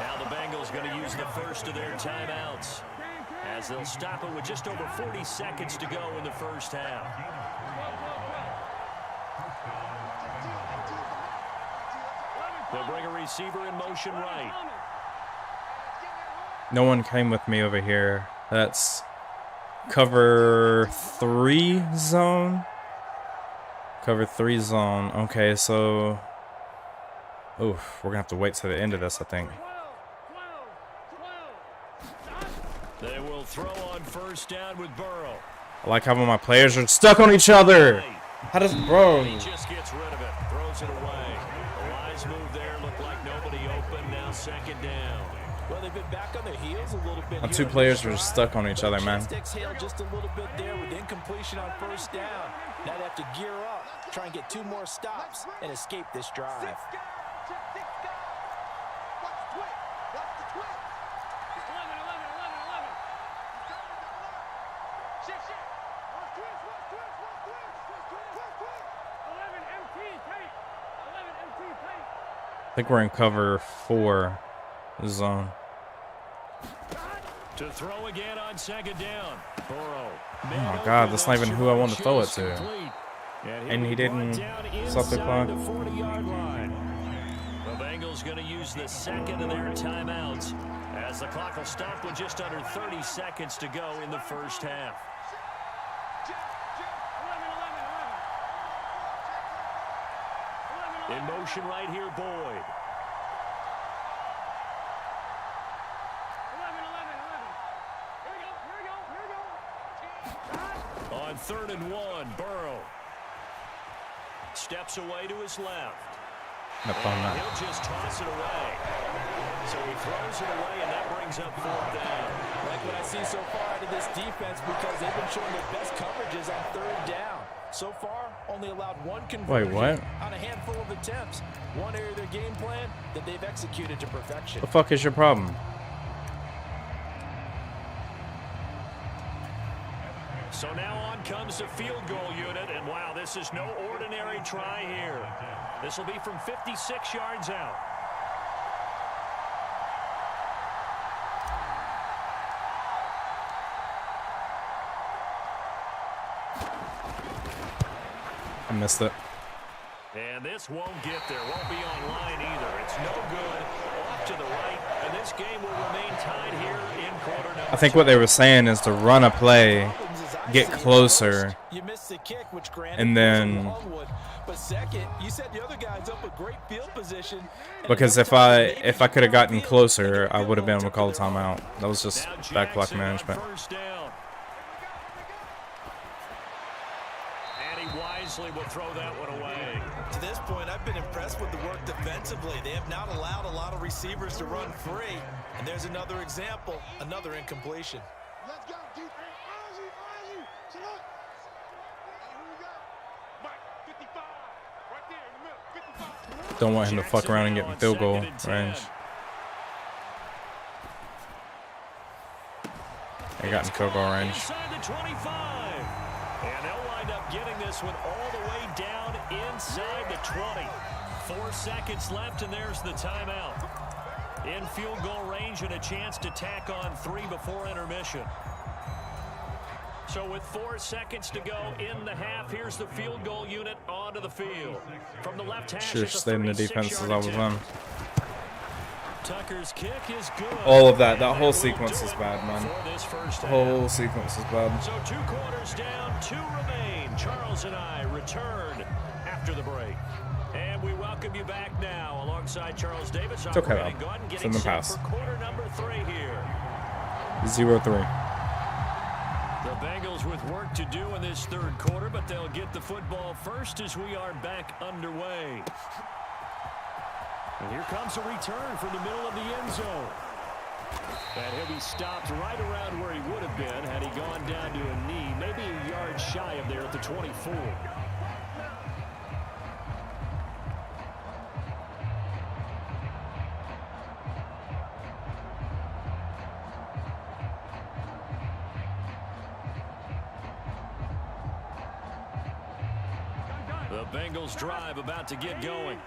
Speaker 2: Now the Bengals going to use the first of their timeouts as they'll stop it with just over 40 seconds to go in the first half. They'll bring a receiver in motion right.
Speaker 1: No one came with me over here. That's cover 3 zone. Cover 3 zone. Okay, so we're gonna have to wait to the end of this, I think.
Speaker 2: They will throw on 1st down with Burrow.
Speaker 1: I like how my players are stuck on each other. How does bro?
Speaker 2: He just gets rid of it, throws it away. The wise move there, looked like nobody open. Now 2nd down.
Speaker 3: Well, they've been back on their heels a little bit.
Speaker 1: My 2 players were stuck on each other, man.
Speaker 3: Exhale just a little bit there with incompletion on 1st down. Now they have to gear up, try and get 2 more stops, and escape this drive.
Speaker 1: I think we're in cover 4 zone.
Speaker 2: To throw again on 2nd down. Burrow.
Speaker 1: Oh my God, that's not even who I want to throw it to. And he didn't stop the clock.
Speaker 2: The 40-yard line. The Bengals going to use the 2nd of their timeouts as the clock will stop with just under 30 seconds to go in the first half. In motion right here, Boyd. On 3rd and 1, Burrow steps away to his left. And he'll just toss it away. So he throws it away, and that brings up 4th down.
Speaker 3: Like what I see so far out of this defense because they've been showing their best coverages on 3rd down. So far, only allowed one
Speaker 1: Wait,
Speaker 3: conversion
Speaker 1: what?
Speaker 3: on a handful of attempts. One area of their game plan that they've executed to perfection.
Speaker 1: The fuck is your problem?
Speaker 2: So now on comes the field goal unit, and wow, this is no ordinary try here. This will be from 56 yards out.
Speaker 1: I missed it.
Speaker 2: And this won't get there, won't be online either. It's no good, off to the right, and this game will remain tied here in quarter number
Speaker 1: I think what they were saying is to run a play, get closer,
Speaker 3: You missed the kick, which granted
Speaker 1: and then
Speaker 3: but second, you said the other guy's up a great field position.
Speaker 1: because if I could have gotten closer, I would have been able to call the timeout. That was just back block management.
Speaker 2: First down. And he wisely will throw that one away.
Speaker 3: To this point, I've been impressed with the work defensively. They have not allowed a lot of receivers to run free. And there's another example, another incompletion.
Speaker 4: Let's go, defense. Ozzy, select. Hey, who we got? Mike, 55. Right there in the middle, 55.
Speaker 1: Don't want him to fuck around and get in field goal range. He got in field goal range.
Speaker 2: Inside the 25. And they'll wind up getting this one all the way down inside the 20. 4 seconds left, and there's the timeout. In field goal range and a chance to tack on 3 before intermission. So with 4 seconds to go in the half, here's the field goal unit onto the field. From the left hash,
Speaker 1: Should have
Speaker 2: it's a
Speaker 1: stayed in the defense as I was on.
Speaker 2: Tucker's kick is good.
Speaker 1: All of that whole sequence is bad, man.
Speaker 2: For this first
Speaker 1: The
Speaker 2: half.
Speaker 1: whole sequence is bad.
Speaker 2: So 2 quarters down, 2 remain. Charles and I return after the break. And we welcome you back now alongside Charles Davis.
Speaker 1: It's okay,
Speaker 2: operating
Speaker 1: though.
Speaker 2: gun,
Speaker 1: It's
Speaker 2: getting
Speaker 1: in the
Speaker 2: set
Speaker 1: past.
Speaker 2: for quarter number 3 here.
Speaker 1: 0-3.
Speaker 2: The Bengals with work to do in this third quarter, but they'll get the football first as we are back underway. And here comes a return from the middle of the end zone. And he'll be stopped right around where he would have been had he gone down to a knee, maybe a yard shy of there at the 24. The Bengals drive about to get going.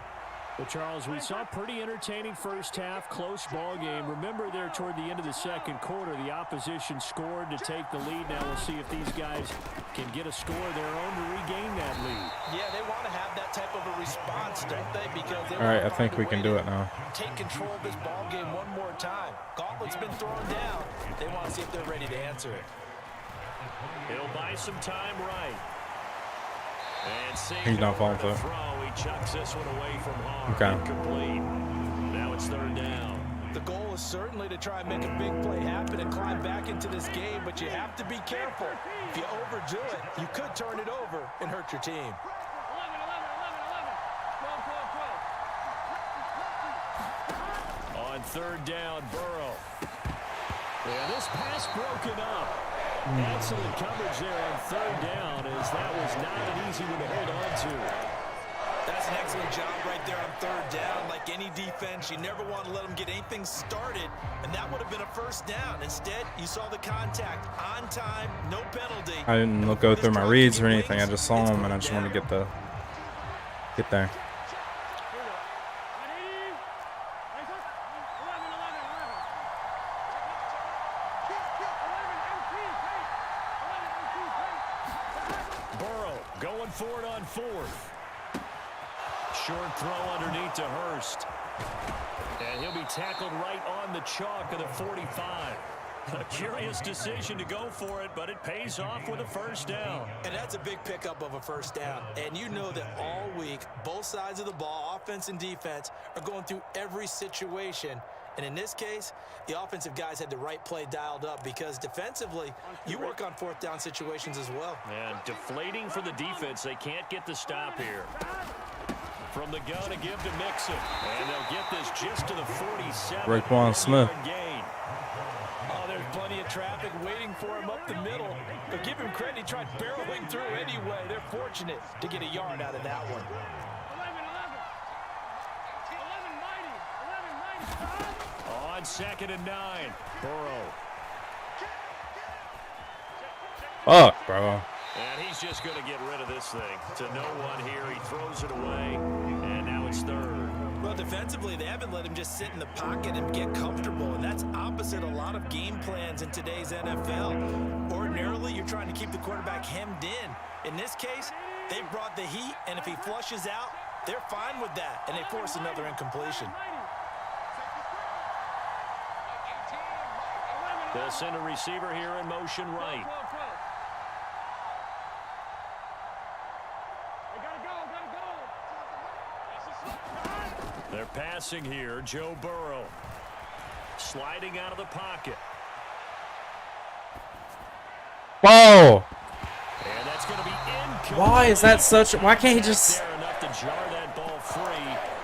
Speaker 2: Well, Charles, we saw a pretty entertaining first half, close ball game. Remember there toward the end of the second quarter, the opposition scored to take the lead. Now we'll see if these guys can get a score of their own to regain that lead.
Speaker 3: Yeah, they want to have that type of a response, don't they? Because they
Speaker 1: All right,
Speaker 3: want
Speaker 1: I
Speaker 3: to
Speaker 1: think
Speaker 3: find a
Speaker 1: we can
Speaker 3: way
Speaker 1: do
Speaker 3: to
Speaker 1: it now.
Speaker 3: take control of this ball game one more time. Gauntlet's been thrown down. They want to see if they're ready to answer it.
Speaker 2: He'll buy some time right. And
Speaker 1: He's not falling for it.
Speaker 2: throw. He chucks this one away from harm.
Speaker 1: Okay.
Speaker 2: Incomplete. Now it's third down.
Speaker 3: The goal is certainly to try and make a big play happen and climb back into this game, but you have to be careful. If you overdo it, you could turn it over and hurt your team.
Speaker 4: 11, 11, 11, 12, 12, 12.
Speaker 2: On third down, Burrow. Yeah, this pass broken up. Excellent coverage there on third down, as that was not an easy one to hold on to.
Speaker 3: That's an excellent job right there on third down. Like any defense, you never want to let them get anything started, and that would have been a first down. Instead, you saw the contact on time, no penalty.
Speaker 1: I didn't go through my reads or anything. I just saw him, and I just wanted to get there.
Speaker 4: Ready? Nice up. 11, 11, 11. 11, 18,
Speaker 2: Burrow going for it on fourth. Short throw underneath to Hurst. And he'll be tackled right on the chalk of the 45. A curious decision to go for it, but it pays off with a first down.
Speaker 3: And that's a big pickup of a first down. And you know that all week, both sides of the ball, offense and defense, are going through every situation. And in this case, the offensive guys had the right play dialed up because defensively, you work on fourth down situations as well.
Speaker 2: And deflating for the defense. They can't get the stop here. From the gun to give to Mixon. And they'll get this just to the 47.
Speaker 1: Raekwon Smith.
Speaker 3: Oh, there's plenty of of traffic waiting for him up the middle. But give him credit, he tried barreling through anyway. They're fortunate to get a yard out of that one.
Speaker 4: 11 mighty.
Speaker 2: On 2nd and 9, Burrow.
Speaker 1: Fuck, bro.
Speaker 2: And he's just going to get rid of this thing. To no one here. He throws it away, and now it's 3rd.
Speaker 3: Well, defensively, they haven't let him just sit in the pocket and get comfortable, and that's opposite a lot of game plans in today's NFL. Ordinarily, you're trying to keep the quarterback hemmed in. In this case, they brought the heat, and if he flushes out, they're fine with that, and they force another incompletion.
Speaker 2: They'll send a receiver here in motion right. They're passing here. Joe Burrow sliding out of the pocket.
Speaker 1: Whoa!
Speaker 2: And that's going to be incomplete.
Speaker 1: Why is that such? Why can't he just?
Speaker 2: Enough to jar that ball free.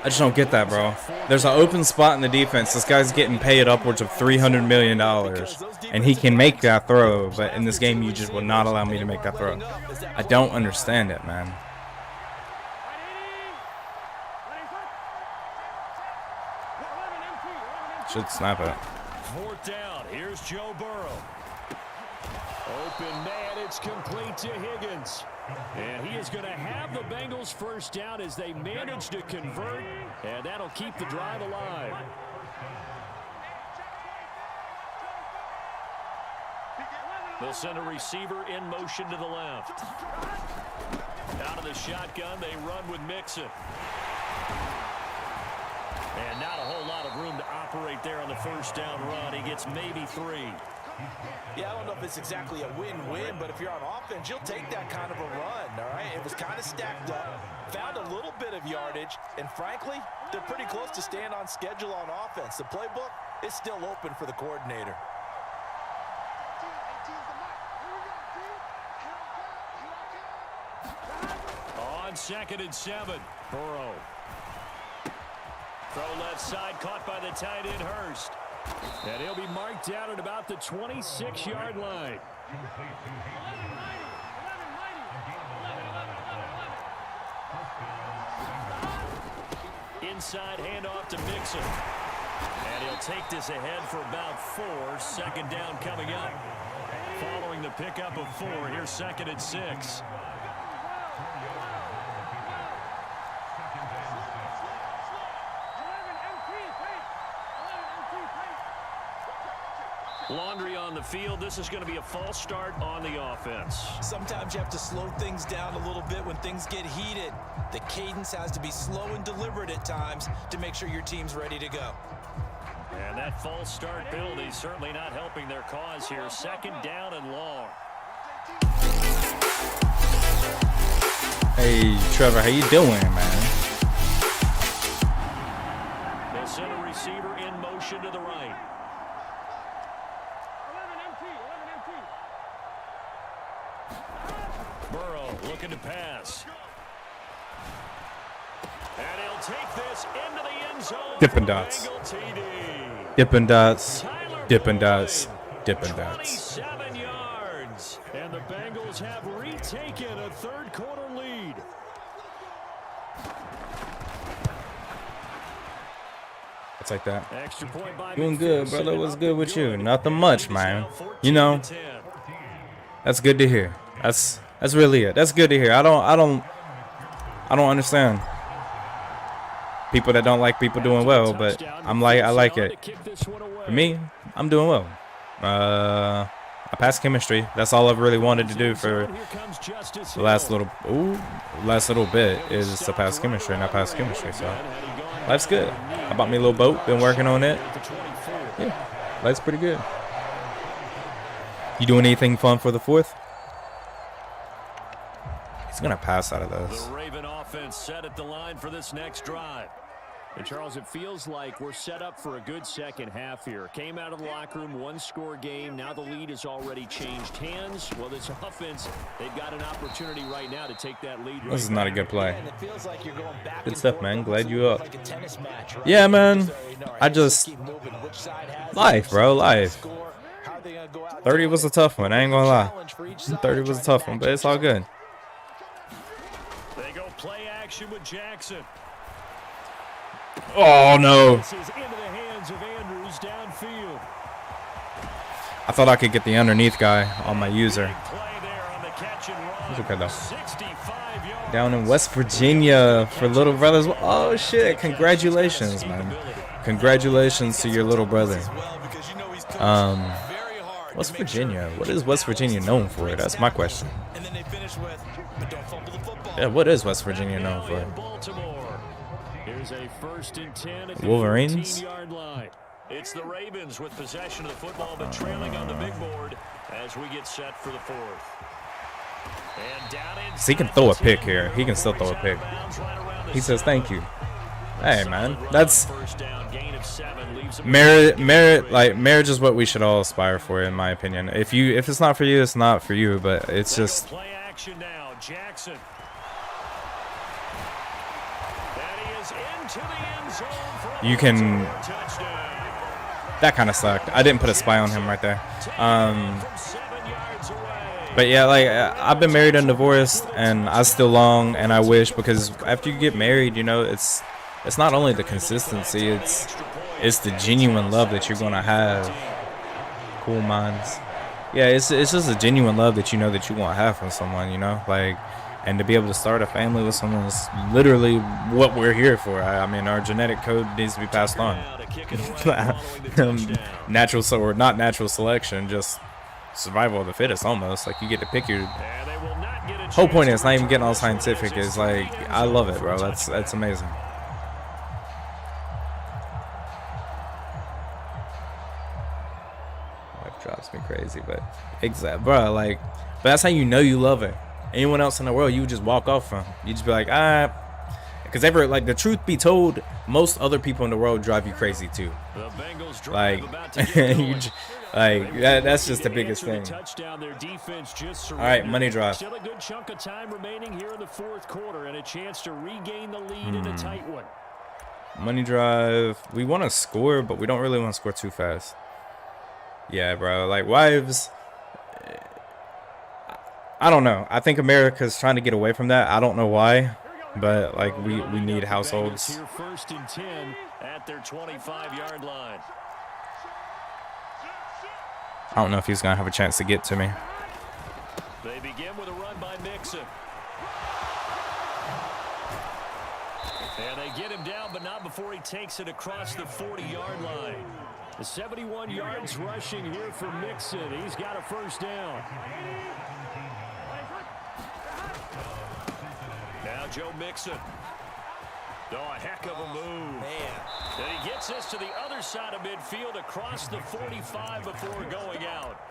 Speaker 1: I just don't get that, bro. There's an open spot in the defense. This guy's getting paid upwards of $300 million, and he can make that throw. But in this game, you just will not allow me to make that throw. I don't understand it, man. Should snap it.
Speaker 2: 4th down. Here's Joe Burrow. Open man. It's complete to Higgins. And he is going to have the Bengals first down as they manage to convert. And that'll keep the drive alive. They'll send a receiver in motion to the left. Out of the shotgun, they run with Mixon. And not a whole lot of room to operate there on the first down run. He gets maybe 3.
Speaker 3: Yeah, I don't know if it's exactly a win-win, but if you're on offense, you'll take that kind of a run, all right? It was kind of stacked up, found a little bit of yardage, and frankly, they're pretty close to staying on schedule on offense. The playbook is still open for the coordinator.
Speaker 2: On 2nd and 7, Burrow. Throw left side, caught by the tight end Hurst. And he'll be marked down at about the 26-yard line. Inside handoff to Mixon. And he'll take this ahead for about 4. 2nd down coming up. Following the pickup of 4, here's 2nd and 6. Laundry on the field. This is going to be a false start on the offense.
Speaker 3: Sometimes you have to slow things down a little bit when things get heated. The cadence has to be slow and deliberate at times to make sure your team's ready to go.
Speaker 2: And that false start penalty is certainly not helping their cause here. 2nd down and long.
Speaker 1: Hey, Trevor, how you doing, man?
Speaker 2: They'll send a receiver in motion to the right. Burrow looking to pass. And he'll take this into the end zone.
Speaker 1: Dippin' dots. Dippin' dots. Dippin' dots. Dippin' dots.
Speaker 2: 27 yards. And the Bengals have retaken a 3rd quarter lead.
Speaker 1: It's like that.
Speaker 2: Extra point by
Speaker 1: Doing good, brother. What's good with you? Nothing much, man. You know, that's good to hear. That's really it. That's good to hear. I don't understand people that don't like people doing well, but I like it. For me, I'm doing well. I passed chemistry. That's all I've really wanted to do for the last little bit is to pass chemistry, and I passed chemistry. So life's good. I bought me a little boat. Been working on it. Yeah, life's pretty good. You doing anything fun for the 4th? He's gonna pass out of this.
Speaker 2: The Raven offense set at the line for this next drive. And Charles, it feels like we're set up for a good second half here. Came out of the locker room, 1-score game. Now the lead has already changed hands. Well, this offense, they've got an opportunity right now to take that lead.
Speaker 1: This is not a good play.
Speaker 3: Like
Speaker 1: good stuff, man. Glad you up. Like yeah, man. I just life, bro. Life.
Speaker 3: they're going to go out.
Speaker 1: 30 was a tough one. I ain't gonna lie.
Speaker 3: Challenge for each side,
Speaker 1: 30 was a
Speaker 3: trying to
Speaker 1: tough one, but
Speaker 3: match
Speaker 1: it's all
Speaker 3: each
Speaker 1: good.
Speaker 2: They go play action with Jackson.
Speaker 1: Oh no!
Speaker 2: This is into the hands of Andrews downfield.
Speaker 1: I thought I could get the underneath guy on my user.
Speaker 2: Big play there on the catch and run.
Speaker 1: He's okay though.
Speaker 2: 65 yards.
Speaker 1: Down in West Virginia for little brothers. Oh shit! Congratulations, man. Congratulations to your little brother.
Speaker 3: well because you know he's coached very hard
Speaker 1: West
Speaker 3: to make sure
Speaker 1: Virginia. What is West Virginia known for? That's my question.
Speaker 3: And then they finish with, but don't fumble the football.
Speaker 1: Yeah, what is West Virginia known
Speaker 2: Now
Speaker 1: for?
Speaker 2: in Baltimore. Here's a 1st and 10 at the
Speaker 1: Wolverines?
Speaker 2: 14-yard line. It's the Ravens with possession of the football, but trailing on the big board as we get set for the 4th. And down inside,
Speaker 1: So he can throw a pick here. He can still throw a pick. He says thank you. Hey man, that's
Speaker 2: First down, gain of 7, leaves him
Speaker 1: marriage is what we should all aspire for, in my opinion. If it's not for you, it's not for you. But it's just
Speaker 2: play action now. Jackson. And he is into the end zone for a
Speaker 1: you can.
Speaker 2: touchdown.
Speaker 1: That kind of sucked. I didn't put a spy on him right there.
Speaker 2: From 7 yards away.
Speaker 1: But yeah, like I've been married and divorced, and I still long, and I wish, because after you get married, you know, it's not only the consistency, it's the genuine love that you're gonna have. Cool minds. Yeah, it's just a genuine love that you know that you want to have from someone, you know, like, and to be able to start a family with someone is literally what we're here for. I mean, our genetic code needs to be passed on. Natural, or not natural selection, just survival of the fittest, almost. Like, you get to pick your.
Speaker 2: And they will not get a
Speaker 1: Whole point
Speaker 2: chance
Speaker 1: is not even getting all scientific. Is like, I love it, bro. That's amazing. Life drives me crazy, but bro, like, but that's how you know you love it. Anyone else in the world, you would just walk off from. You just be like, because like, the truth be told, most other people in the world drive you crazy too.
Speaker 2: The Bengals drive
Speaker 1: Like,
Speaker 2: about to get going.
Speaker 1: that's just the biggest thing.
Speaker 2: Touchdown, their defense just
Speaker 1: All right, money drive.
Speaker 2: Still a good chunk of time remaining here in the 4th quarter and a chance to regain the lead in a tight one.
Speaker 1: Money drive. We want to score, but we don't really want to score too fast. Yeah, bro. Like, wives. I don't know. I think America's trying to get away from that. I don't know why, but like we need households.
Speaker 2: Here 1st and 10 at their 25-yard line.
Speaker 1: I don't know if he's gonna have a chance to get to me.
Speaker 2: They begin with a run by Mixon. And they get him down, but not before he takes it across the 40-yard line. The 71 yards rushing here for Mixon. He's got a 1st down. Now Joe Mixon. Oh, a heck of a move.
Speaker 3: Man.
Speaker 2: And he gets this to the other side of midfield across the 45 before going out.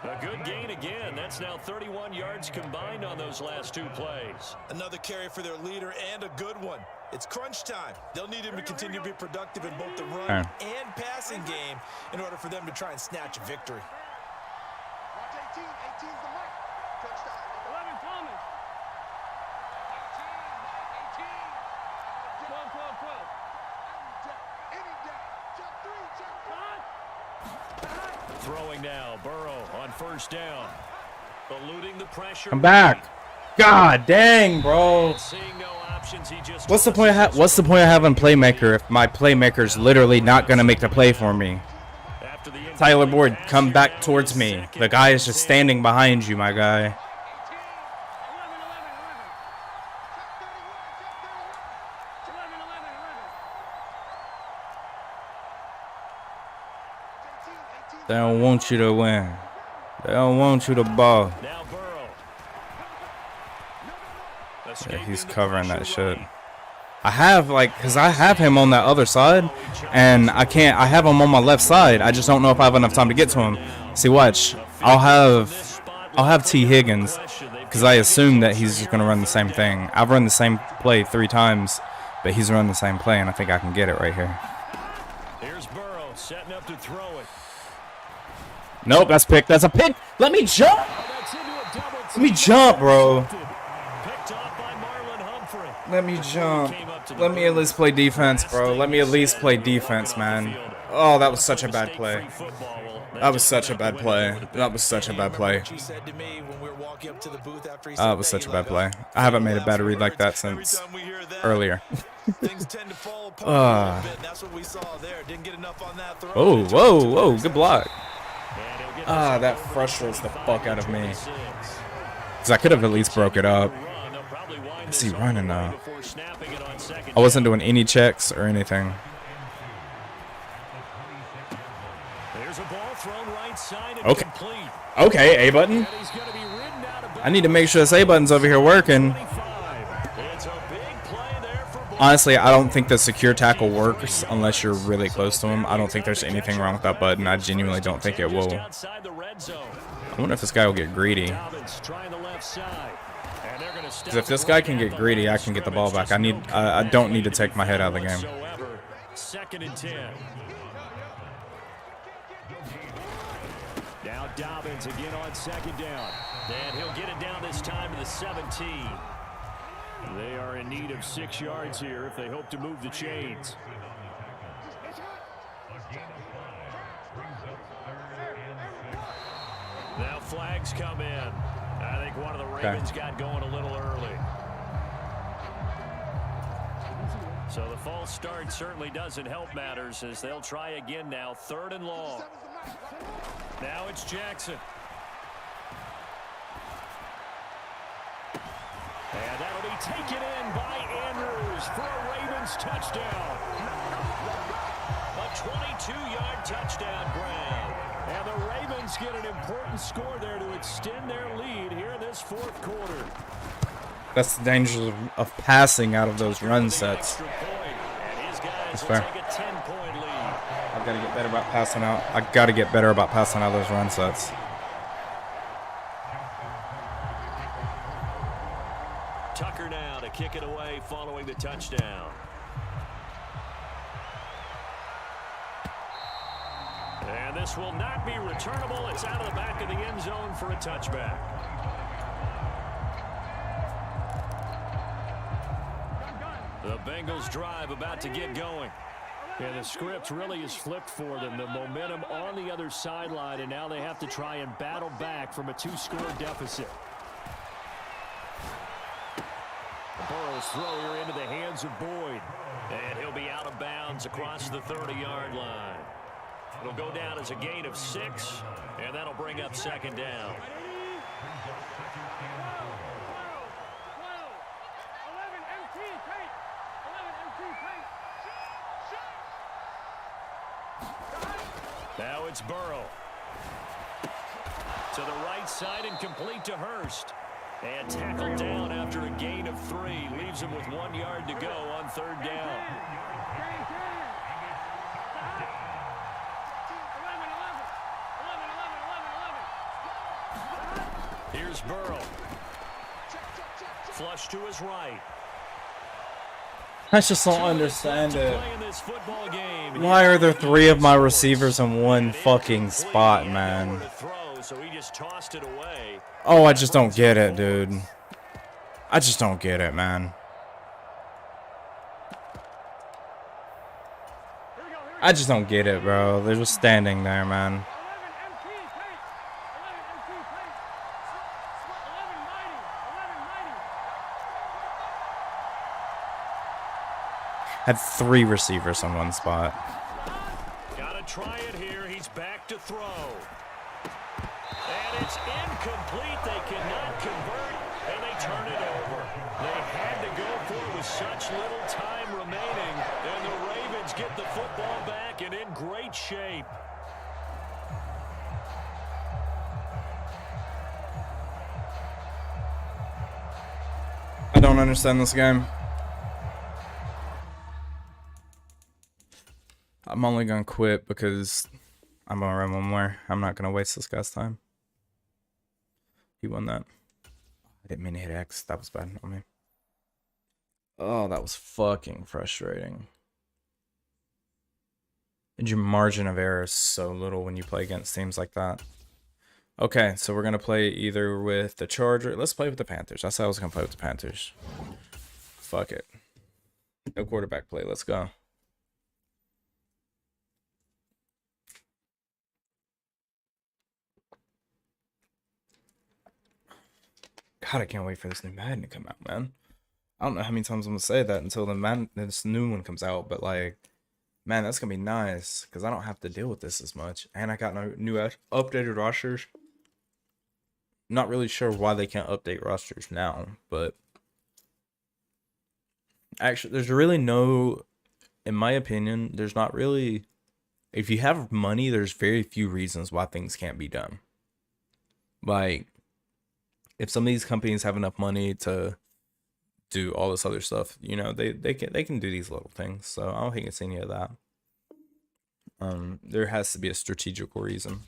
Speaker 2: A good gain again. That's now 31 yards combined on those last 2 plays.
Speaker 3: Another carry for their leader, and a good one. It's crunch time. They'll need him to continue to be productive in both the run and passing game in order for them to try and snatch a victory.
Speaker 4: Watch 18. 18's the mark. Touchdown. 11 coming. 18. 12, 12, 12. Any down. Check 3, check 5.
Speaker 2: Throwing now. Burrow on 1st down. Eluding the pressure.
Speaker 1: I'm back. God dang, bro.
Speaker 2: Seeing no options, he just
Speaker 1: What's the point of having playmaker if my playmaker's literally not gonna make the play for me?
Speaker 2: after the
Speaker 1: Tyler Boyd, come back towards me. The guy is just standing behind you, my guy. They don't want you to win. They don't want you to ball.
Speaker 2: Now Burrow.
Speaker 1: Yeah, he's covering that shit. I have, because I have him on that other side, and I have him on my left side. I just don't know if I have enough time to get to him. See, watch. I'll have T. Higgins, because I assume that he's just going to run the same thing. I've run the same play 3 times, but he's run the same play, and I think I can get it right here.
Speaker 2: Here's Burrow setting up to throw it.
Speaker 1: Nope, that's pick. That's a pick. Let me jump. Let me jump, bro.
Speaker 2: Picked off by Marlon Humphrey.
Speaker 1: Let me jump. Let me at least play defense, bro. Let me at least play defense, man. Oh, that was such a bad play. That was such a bad play. That was such a bad play.
Speaker 3: What you said to me when we were walking up to the booth after he
Speaker 1: That was such a bad play. I haven't made a bad read like that since earlier.
Speaker 3: Things tend to fall apart a little bit. That's what we saw there. Didn't get enough on that throw.
Speaker 1: Oh, whoa, whoa, good block. That frustrates the fuck out of me. Because I could have at least broke it up. What's he running now? I wasn't doing any checks or anything. Okay. Okay, A button. I need to make sure this A button's over here working. Honestly, I don't think the secure tackle works unless you're really close to him. I don't think there's anything wrong with that button. I genuinely don't think it will. I wonder if this guy will get greedy. Because if this guy can get greedy, I can get the ball back. I don't need to take my head out of the game.
Speaker 2: Second and 10. Now Dobbins again on second down. And he'll get it down this time to the 17. They are in need of 6 yards here if they hope to move the chains. Now flags come in. I think one of the Ravens got going a little early. So the false start certainly doesn't help matters as they'll try again now. 3rd and long. Now it's Jackson. And that'll be taken in by Andrews for a Ravens touchdown. A 22-yard touchdown grab. And the Ravens get an important score there to extend their lead here in this 4th quarter.
Speaker 1: That's the danger of passing out of those run sets. That's fair. I've got to get better about passing out. I got to get better about passing out those run sets.
Speaker 2: Tucker now to kick it away following the touchdown. And this will not be returnable. It's out of the back of the end zone for a touchback. The Bengals drive about to get going. And the script really is flipped for them. The momentum on the other sideline, and now they have to try and battle back from a 2-score deficit. Burrow's throw here into the hands of Boyd. And he'll be out of bounds across the 30-yard line. It'll go down as a gain of 6, and that'll bring up 2nd down. Now it's Burrow. To the right side and complete to Hurst. And tackled down after a gain of 3. Leaves him with 1 yard to go on 3rd down. Here's Burrow. Flush to his right.
Speaker 1: I just don't understand it. Why are there 3 of my receivers in one fucking spot, man? Oh, I just don't get it, dude. I just don't get it, man. I just don't get it, bro. They're just standing there, man. Had 3 receivers on one spot.
Speaker 2: Gotta try it here. He's back to throw. And it's incomplete. They cannot convert, and they turn it over. They had to go for it with such little time remaining, and the Ravens get the football back and in great shape.
Speaker 1: I don't understand this game. I'm only gonna quit because I'm gonna run one more. I'm not gonna waste this guy's time. He won that. I didn't mean to hit X. That was bad on me. Oh, that was fucking frustrating. And your margin of error is so little when you play against teams like that. Okay, so we're gonna play either with the Charger. Let's play with the Panthers. I said I was gonna play with the Panthers. Fuck it. No quarterback play. Let's go. God, I can't wait for this new Madden to come out, man. I don't know how many times I'm gonna say that until this new one comes out, but like, man, that's gonna be nice because I don't have to deal with this as much, and I got no new updated rosters. Not really sure why they can't update rosters now, but actually, there's really no, in my opinion, there's not really. If you have money, there's very few reasons why things can't be done. Like, if some of these companies have enough money to do all this other stuff, you know, they can do these little things. So I don't think it's any of that. There has to be a strategical reason.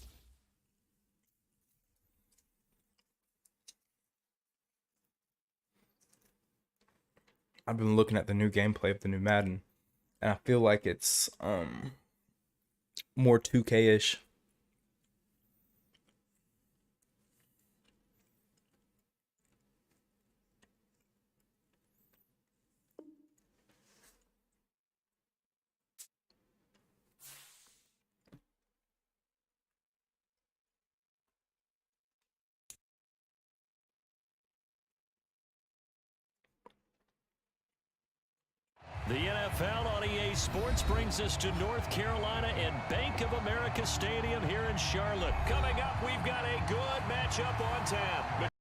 Speaker 1: I've been looking at the new gameplay of the new Madden, and I feel like it's more 2K-ish.
Speaker 2: The NFL on EA Sports brings us to North Carolina and Bank of America Stadium here in Charlotte. Coming up, we've got a good matchup on tap.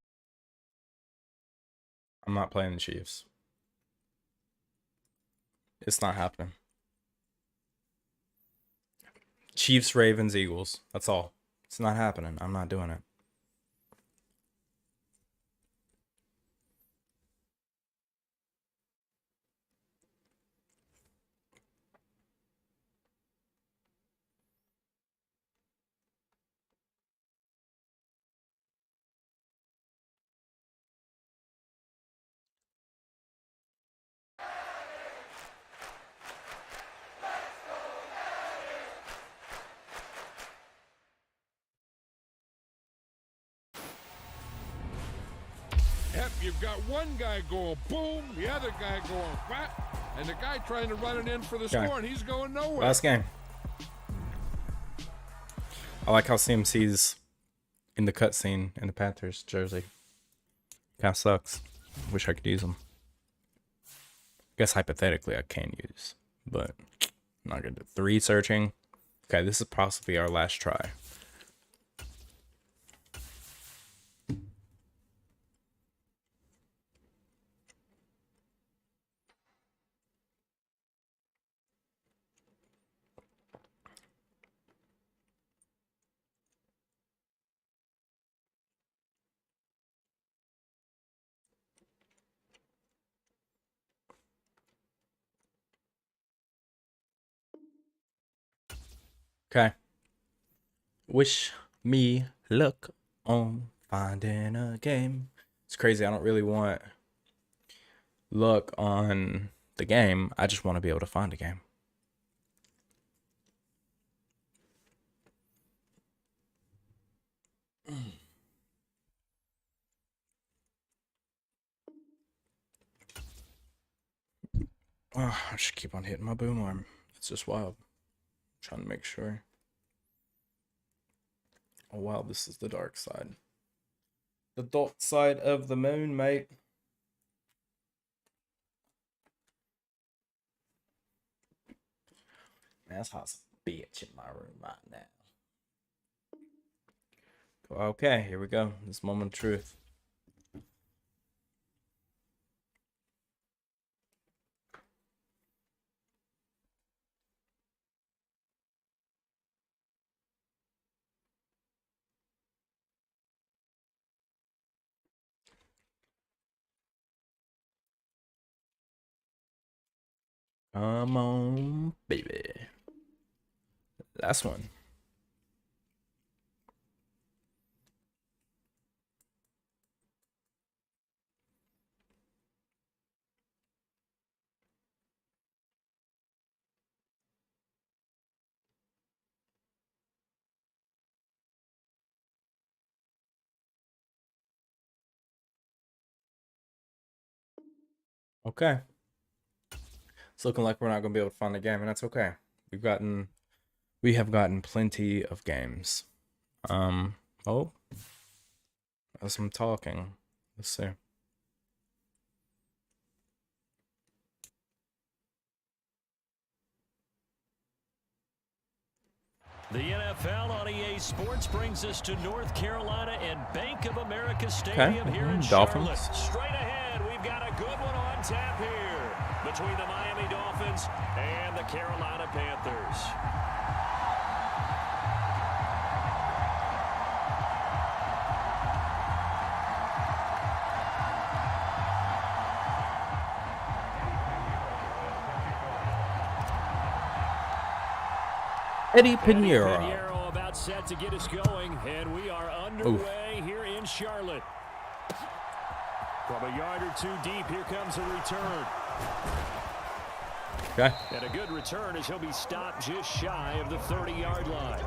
Speaker 1: I'm not playing the Chiefs. It's not happening. Chiefs, Ravens, Eagles. That's all. It's not happening. I'm not doing it.
Speaker 4: Yep, you've got one guy going boom, the other guy going whap, and the guy trying to run it in for the score, and he's going nowhere.
Speaker 1: Last game. I like how CMC's in the cutscene in the Panthers jersey. Kind of sucks. Wish I could use them. Guess hypothetically I can use, but I'm not gonna do 3 searching. Okay, this is possibly our last try. Okay. Wish me luck on finding a game. It's crazy. I don't really want luck on the game. I just want to be able to find a game. Oh, I just keep on hitting my boom arm. It's just wild. I'm trying to make sure. Oh wow, this is the dark side. The dark side of the moon, mate. Man, that's hot as a bitch in my room right now. Okay, here we go. This moment of truth. Come on, baby. Last one. Okay. It's looking like we're not gonna be able to find the game, and that's okay. We have gotten plenty of games. Oh, as I'm talking, Let's see.
Speaker 2: The NFL on EA Sports brings us to North Carolina and Bank of America Stadium here in
Speaker 1: Dolphins.
Speaker 2: Charlotte. Straight ahead, we've got a good one on tap here between the Miami Dolphins and the Carolina Panthers.
Speaker 1: Eddie Pinheiro.
Speaker 2: Pinheiro about set to get us going, and we are underway here in Charlotte. From a yard or two deep, here comes a return.
Speaker 1: Okay.
Speaker 2: And a good return as he'll be stopped just shy of the 30-yard line.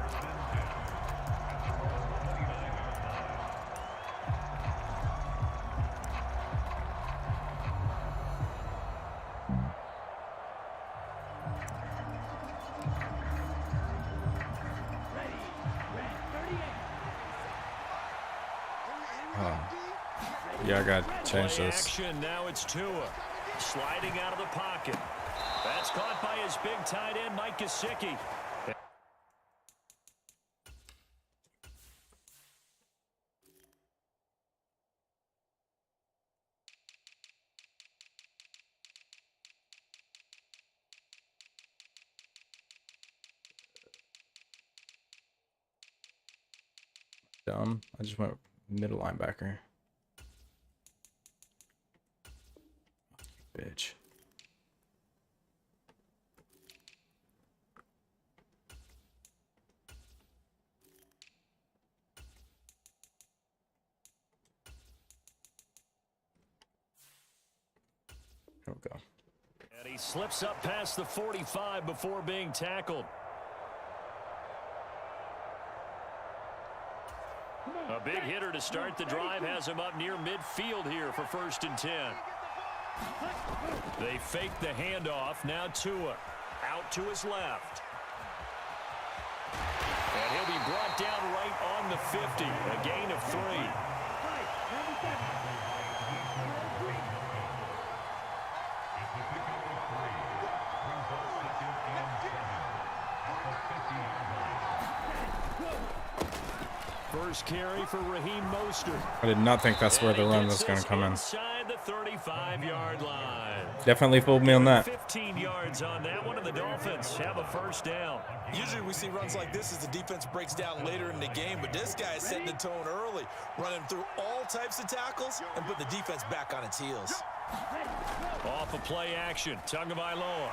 Speaker 1: Yeah, I got to change
Speaker 2: Play
Speaker 1: this.
Speaker 2: action. Now it's Tua sliding out of the pocket. That's caught by his big tight end, Mike Gesicki.
Speaker 1: Dumb. I just went middle linebacker. Bitch. There we go.
Speaker 2: And he slips up past the 45 before being tackled. A big hitter to start the drive has him up near midfield here for 1st and 10. They fake the handoff. Now Tua out to his left. And he'll be brought down right on the 50. A gain of 3. First carry for Raheem Mostert.
Speaker 1: I did not think that's where the run was going to come in.
Speaker 2: Inside the 35-yard line.
Speaker 1: Definitely fooled me on that.
Speaker 2: 15 yards on that one, and the Dolphins have a first down.
Speaker 3: Usually we see runs like this as the defense breaks down later in the game, but this guy is setting the tone early, running through all types of tackles and put the defense back on its heels.
Speaker 2: Off of play action, Tagovailoa.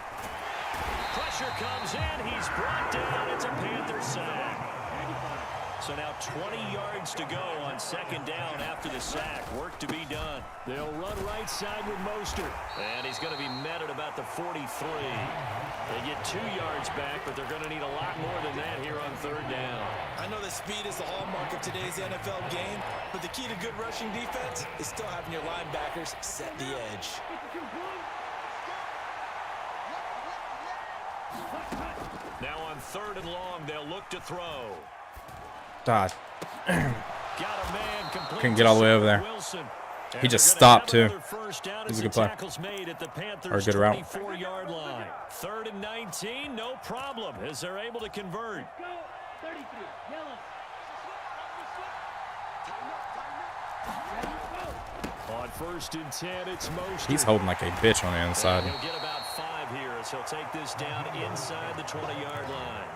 Speaker 2: Pressure comes in, he's brought down. It's a Panther sack. So now 20 yards to go on 2nd down after the sack. Work to be done. They'll run right side with Mostert. And he's going to be met at about the 43. They get 2 yards back, but they're going to need a lot more than that here on 3rd down.
Speaker 3: I know that speed is the hallmark of today's NFL game, but the key to good rushing defense is still having your linebackers set the edge.
Speaker 2: Now on 3rd and long, they'll look to throw.
Speaker 1: God.
Speaker 2: Got a man complete.
Speaker 1: Couldn't get all the way over there.
Speaker 2: Wilson.
Speaker 1: He just stopped too.
Speaker 2: He's
Speaker 1: a good play.
Speaker 2: Made at the Panthers'
Speaker 1: Or a good route.
Speaker 2: 24-yard line. 3rd and 19, no problem, as they're able to convert. On 1st and 10, it's Mostert.
Speaker 1: He's holding like a bitch on the inside.
Speaker 2: He'll get about 5 here, as he'll take this down inside the 20-yard line.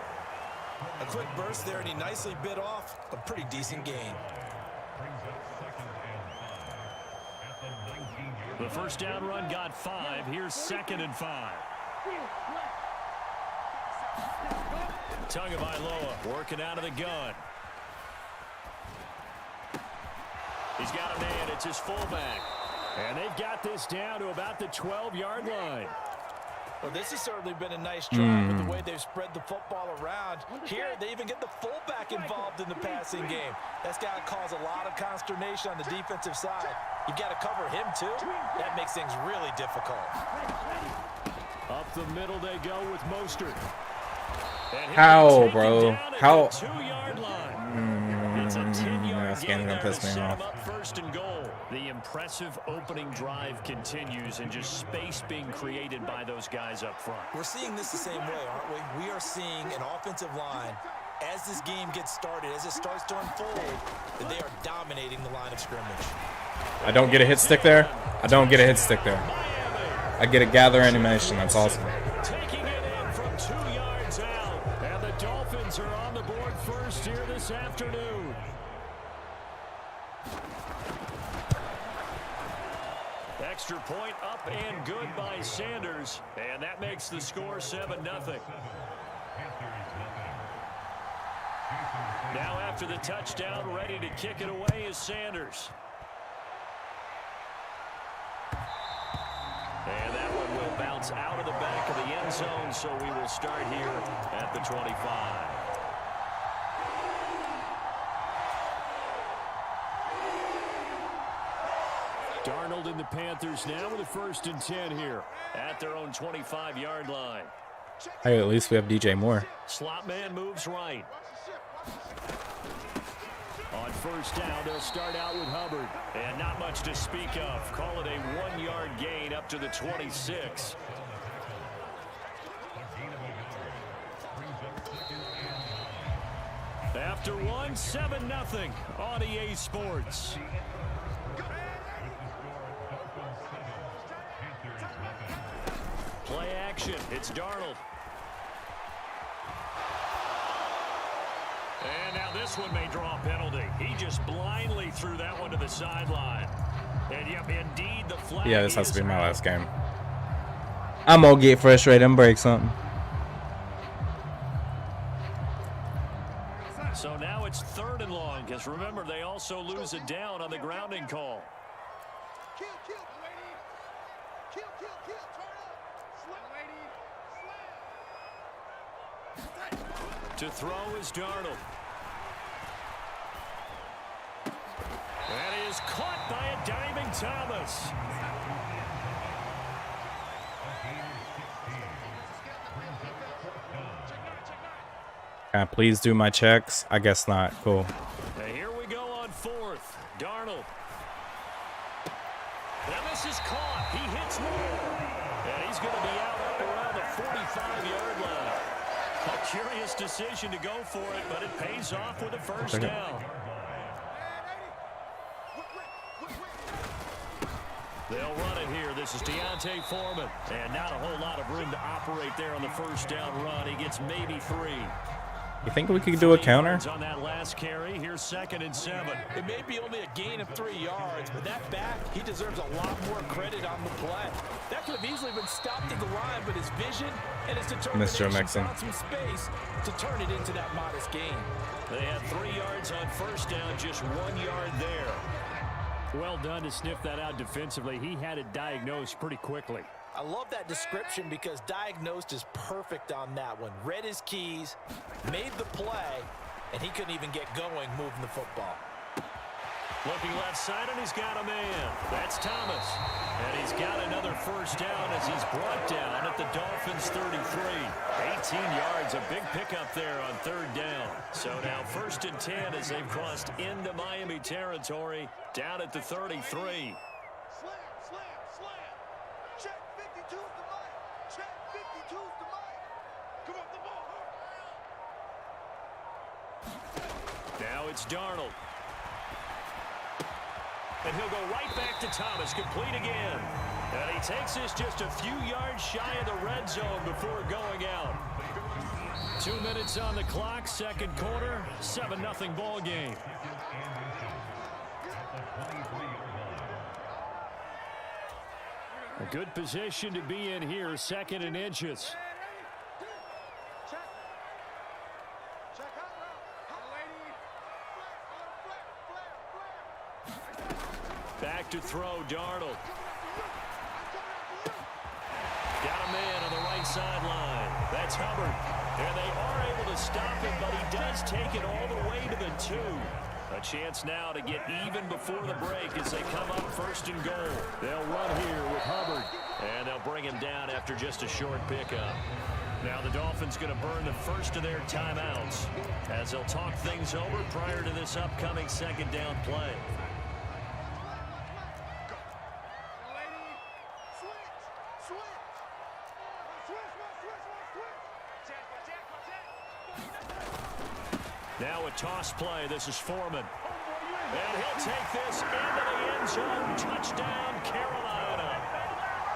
Speaker 3: A quick burst there, and he nicely bit off a pretty decent gain.
Speaker 2: The first down run got 5. Here's 2nd and 5. Tagovailoa working out of the gun. He's got a man. It's his fullback. And they've got this down to about the 12-yard line.
Speaker 3: Well, this has certainly been a nice drive with the way they've spread the football around. Here, they even get the fullback involved in the passing game. That's got to cause a lot of consternation on the defensive side. You've got to cover him, too. That makes things really difficult.
Speaker 2: Up the middle they go with Mostert.
Speaker 1: How, bro? How?
Speaker 2: 2-yard line. It's a 10-yard
Speaker 1: That's
Speaker 2: gain
Speaker 1: gonna
Speaker 2: there to
Speaker 1: piss me
Speaker 2: set
Speaker 1: off.
Speaker 2: him up first and goal. The impressive opening drive continues, and just space being created by those guys up front.
Speaker 3: We're seeing this the same way, aren't we? We are seeing an offensive line, as this game gets started, as it starts to unfold, that they are dominating the line of scrimmage.
Speaker 1: I don't get a hit stick there. I don't get a hit stick there. I get a gather animation. That's awesome.
Speaker 2: Taking it in from 2 yards out. And the Dolphins are on the board first here this afternoon. Extra point up and good by Sanders. And that makes the score 7-0. Now after the touchdown, ready to kick it away is Sanders. And that one will bounce out of the back of the end zone, so we will start here at the 25. Darnold and the Panthers now with a 1st and 10 here at their own 25-yard line.
Speaker 1: Hey, at least we have DJ Moore.
Speaker 2: Slot man moves right. On 1st down, they'll start out with Hubbard. And not much to speak of. Call it a 1-yard gain up to the 26. After one, 7-0 on EA Sports. Play action. It's Darnold. And now this one may draw a penalty. He just blindly threw that one to the sideline. And yep, indeed, the flag.
Speaker 1: Yeah, this has to be my last game. I'm gonna get frustrated and break something.
Speaker 2: So now it's 3rd and long, because remember, they also lose it down on the grounding call.
Speaker 4: Kill, lady. Kill, turn up. Slam, lady, slam.
Speaker 2: To throw is Darnold. That is caught by a diving Thomas.
Speaker 1: Can I please do my checks? I guess not. Cool.
Speaker 2: And here we go on 4th. Darnold. Now this is caught. He hits more. And he's going to be out up around the 45-yard line. A curious decision to go for it, but it pays off with a 1st down. They'll run it here. This is Deontay Foreman. And not a whole lot of room to operate there on the 1st down run. He gets maybe 3.
Speaker 1: You think we could do a counter?
Speaker 2: On that last carry, here's 2nd and 7.
Speaker 3: It may be only a gain of 3 yards, but that back, he deserves a lot more credit on the play. That could have easily been stopped at the line, but his vision and his determination found some space to turn it into that modest gain.
Speaker 2: They had 3 yards on 1st down, just 1 yard there. Well done to sniff that out defensively. He had it diagnosed pretty quickly.
Speaker 3: I love that description because diagnosed is perfect on that one. Read his keys, made the play, and he couldn't even get going moving the football.
Speaker 2: Looking left side, and he's got a man. That's Thomas. And he's got another 1st down as he's brought down at the Dolphins' 33. 18 yards, a big pickup there on 3rd down. So now 1st and 10 as they've crossed into Miami territory, down at the 33.
Speaker 4: Slam. Check 52's the mic. Check 52's the mic. Come on, the ball.
Speaker 2: Now it's Darnold. And he'll go right back to Thomas, complete again. And he takes this just a few yards shy of the red zone before going out. 2 minutes on the clock, 2nd quarter, 7-0 ball game. A good position to be in here, 2nd and inches. Back to throw, Darnold. Got a man on the right sideline. That's Hubbard. And they are able to stop him, but he does take it all the way to the 2. A chance now to get even before the break as they come up 1st and goal. They'll run here with Hubbard. And they'll bring him down after just a short pickup. Now the Dolphins going to burn the first of their timeouts as they'll talk things over prior to this upcoming second down play. Now a toss play. This is Foreman. And he'll take this into the end zone. Touchdown, Carolina.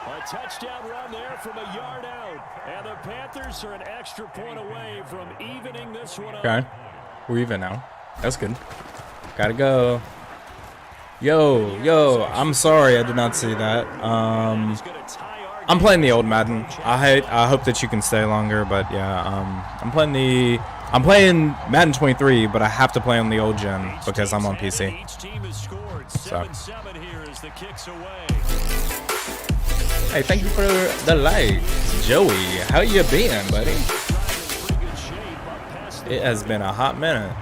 Speaker 2: A touchdown run there from a yard out. And the Panthers are an extra point away from evening this one up.
Speaker 1: Okay. We're even now. That's good. Gotta go. Yo, I'm sorry I did not see that. I'm playing the old Madden. I hope that you can stay longer, but yeah, I'm playing Madden 23, but I have to play on the old gen because I'm on PC.
Speaker 2: Each team has scored 7-7 here as the kicks away.
Speaker 1: Hey, thank you for the likes, Joey. How you been, buddy? It has been a hot minute.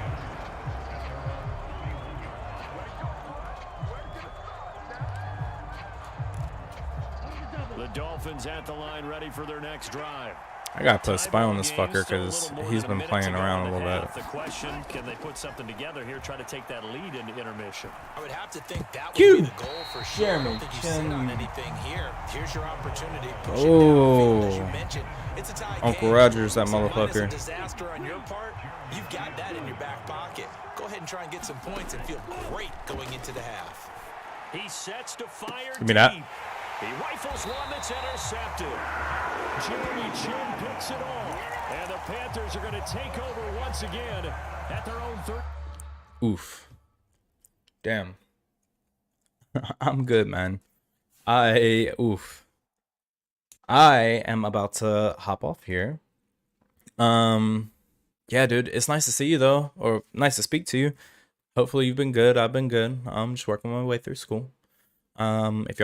Speaker 2: The Dolphins at the line, ready for their next drive.
Speaker 1: I gotta put a spy on this fucker because he's been playing around a little bit.
Speaker 2: The question, can they put something together here, try to take that lead into intermission?
Speaker 3: I would have to think that would be the goal for sure.
Speaker 1: Jeremy
Speaker 3: I don't think you sit on anything here. Here's your opportunity. Push it
Speaker 1: Oh.
Speaker 3: downfield, as you mentioned. It's a tie
Speaker 1: Uncle
Speaker 3: game.
Speaker 1: Rogers, that
Speaker 3: So when it's
Speaker 1: motherfucker.
Speaker 3: a disaster on your part, you've got that in your back pocket. Go ahead and try and get some points and feel great going into the half.
Speaker 2: He sets to fire.
Speaker 1: Give me that.
Speaker 2: Deep. He rifles one that's intercepted. Jeremy Chin picks it all. And the Panthers are going to take over once again at their own third.
Speaker 1: Oof. Damn. I'm good, man. I am about to hop off here. Yeah, dude, it's nice to see you though, or nice to speak to you. Hopefully you've been good. I've been good. I'm just working my way through school. If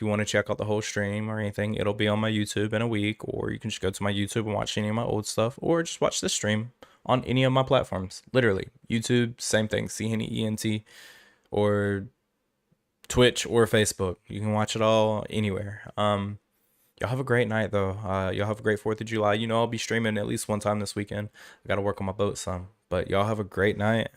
Speaker 1: you want to check out the whole stream or anything, it'll be on my YouTube in a week, or you can just go to my YouTube and watch any of my old stuff, or just watch this stream on any of my platforms. Literally, YouTube, same thing, C.Henney.Entertainment, or Twitch or Facebook. You can watch it all anywhere. Y'all have a great night though. Y'all have a great 4th of July. You know I'll be streaming at least one time this weekend. I gotta work on my boat some. But y'all have a great night.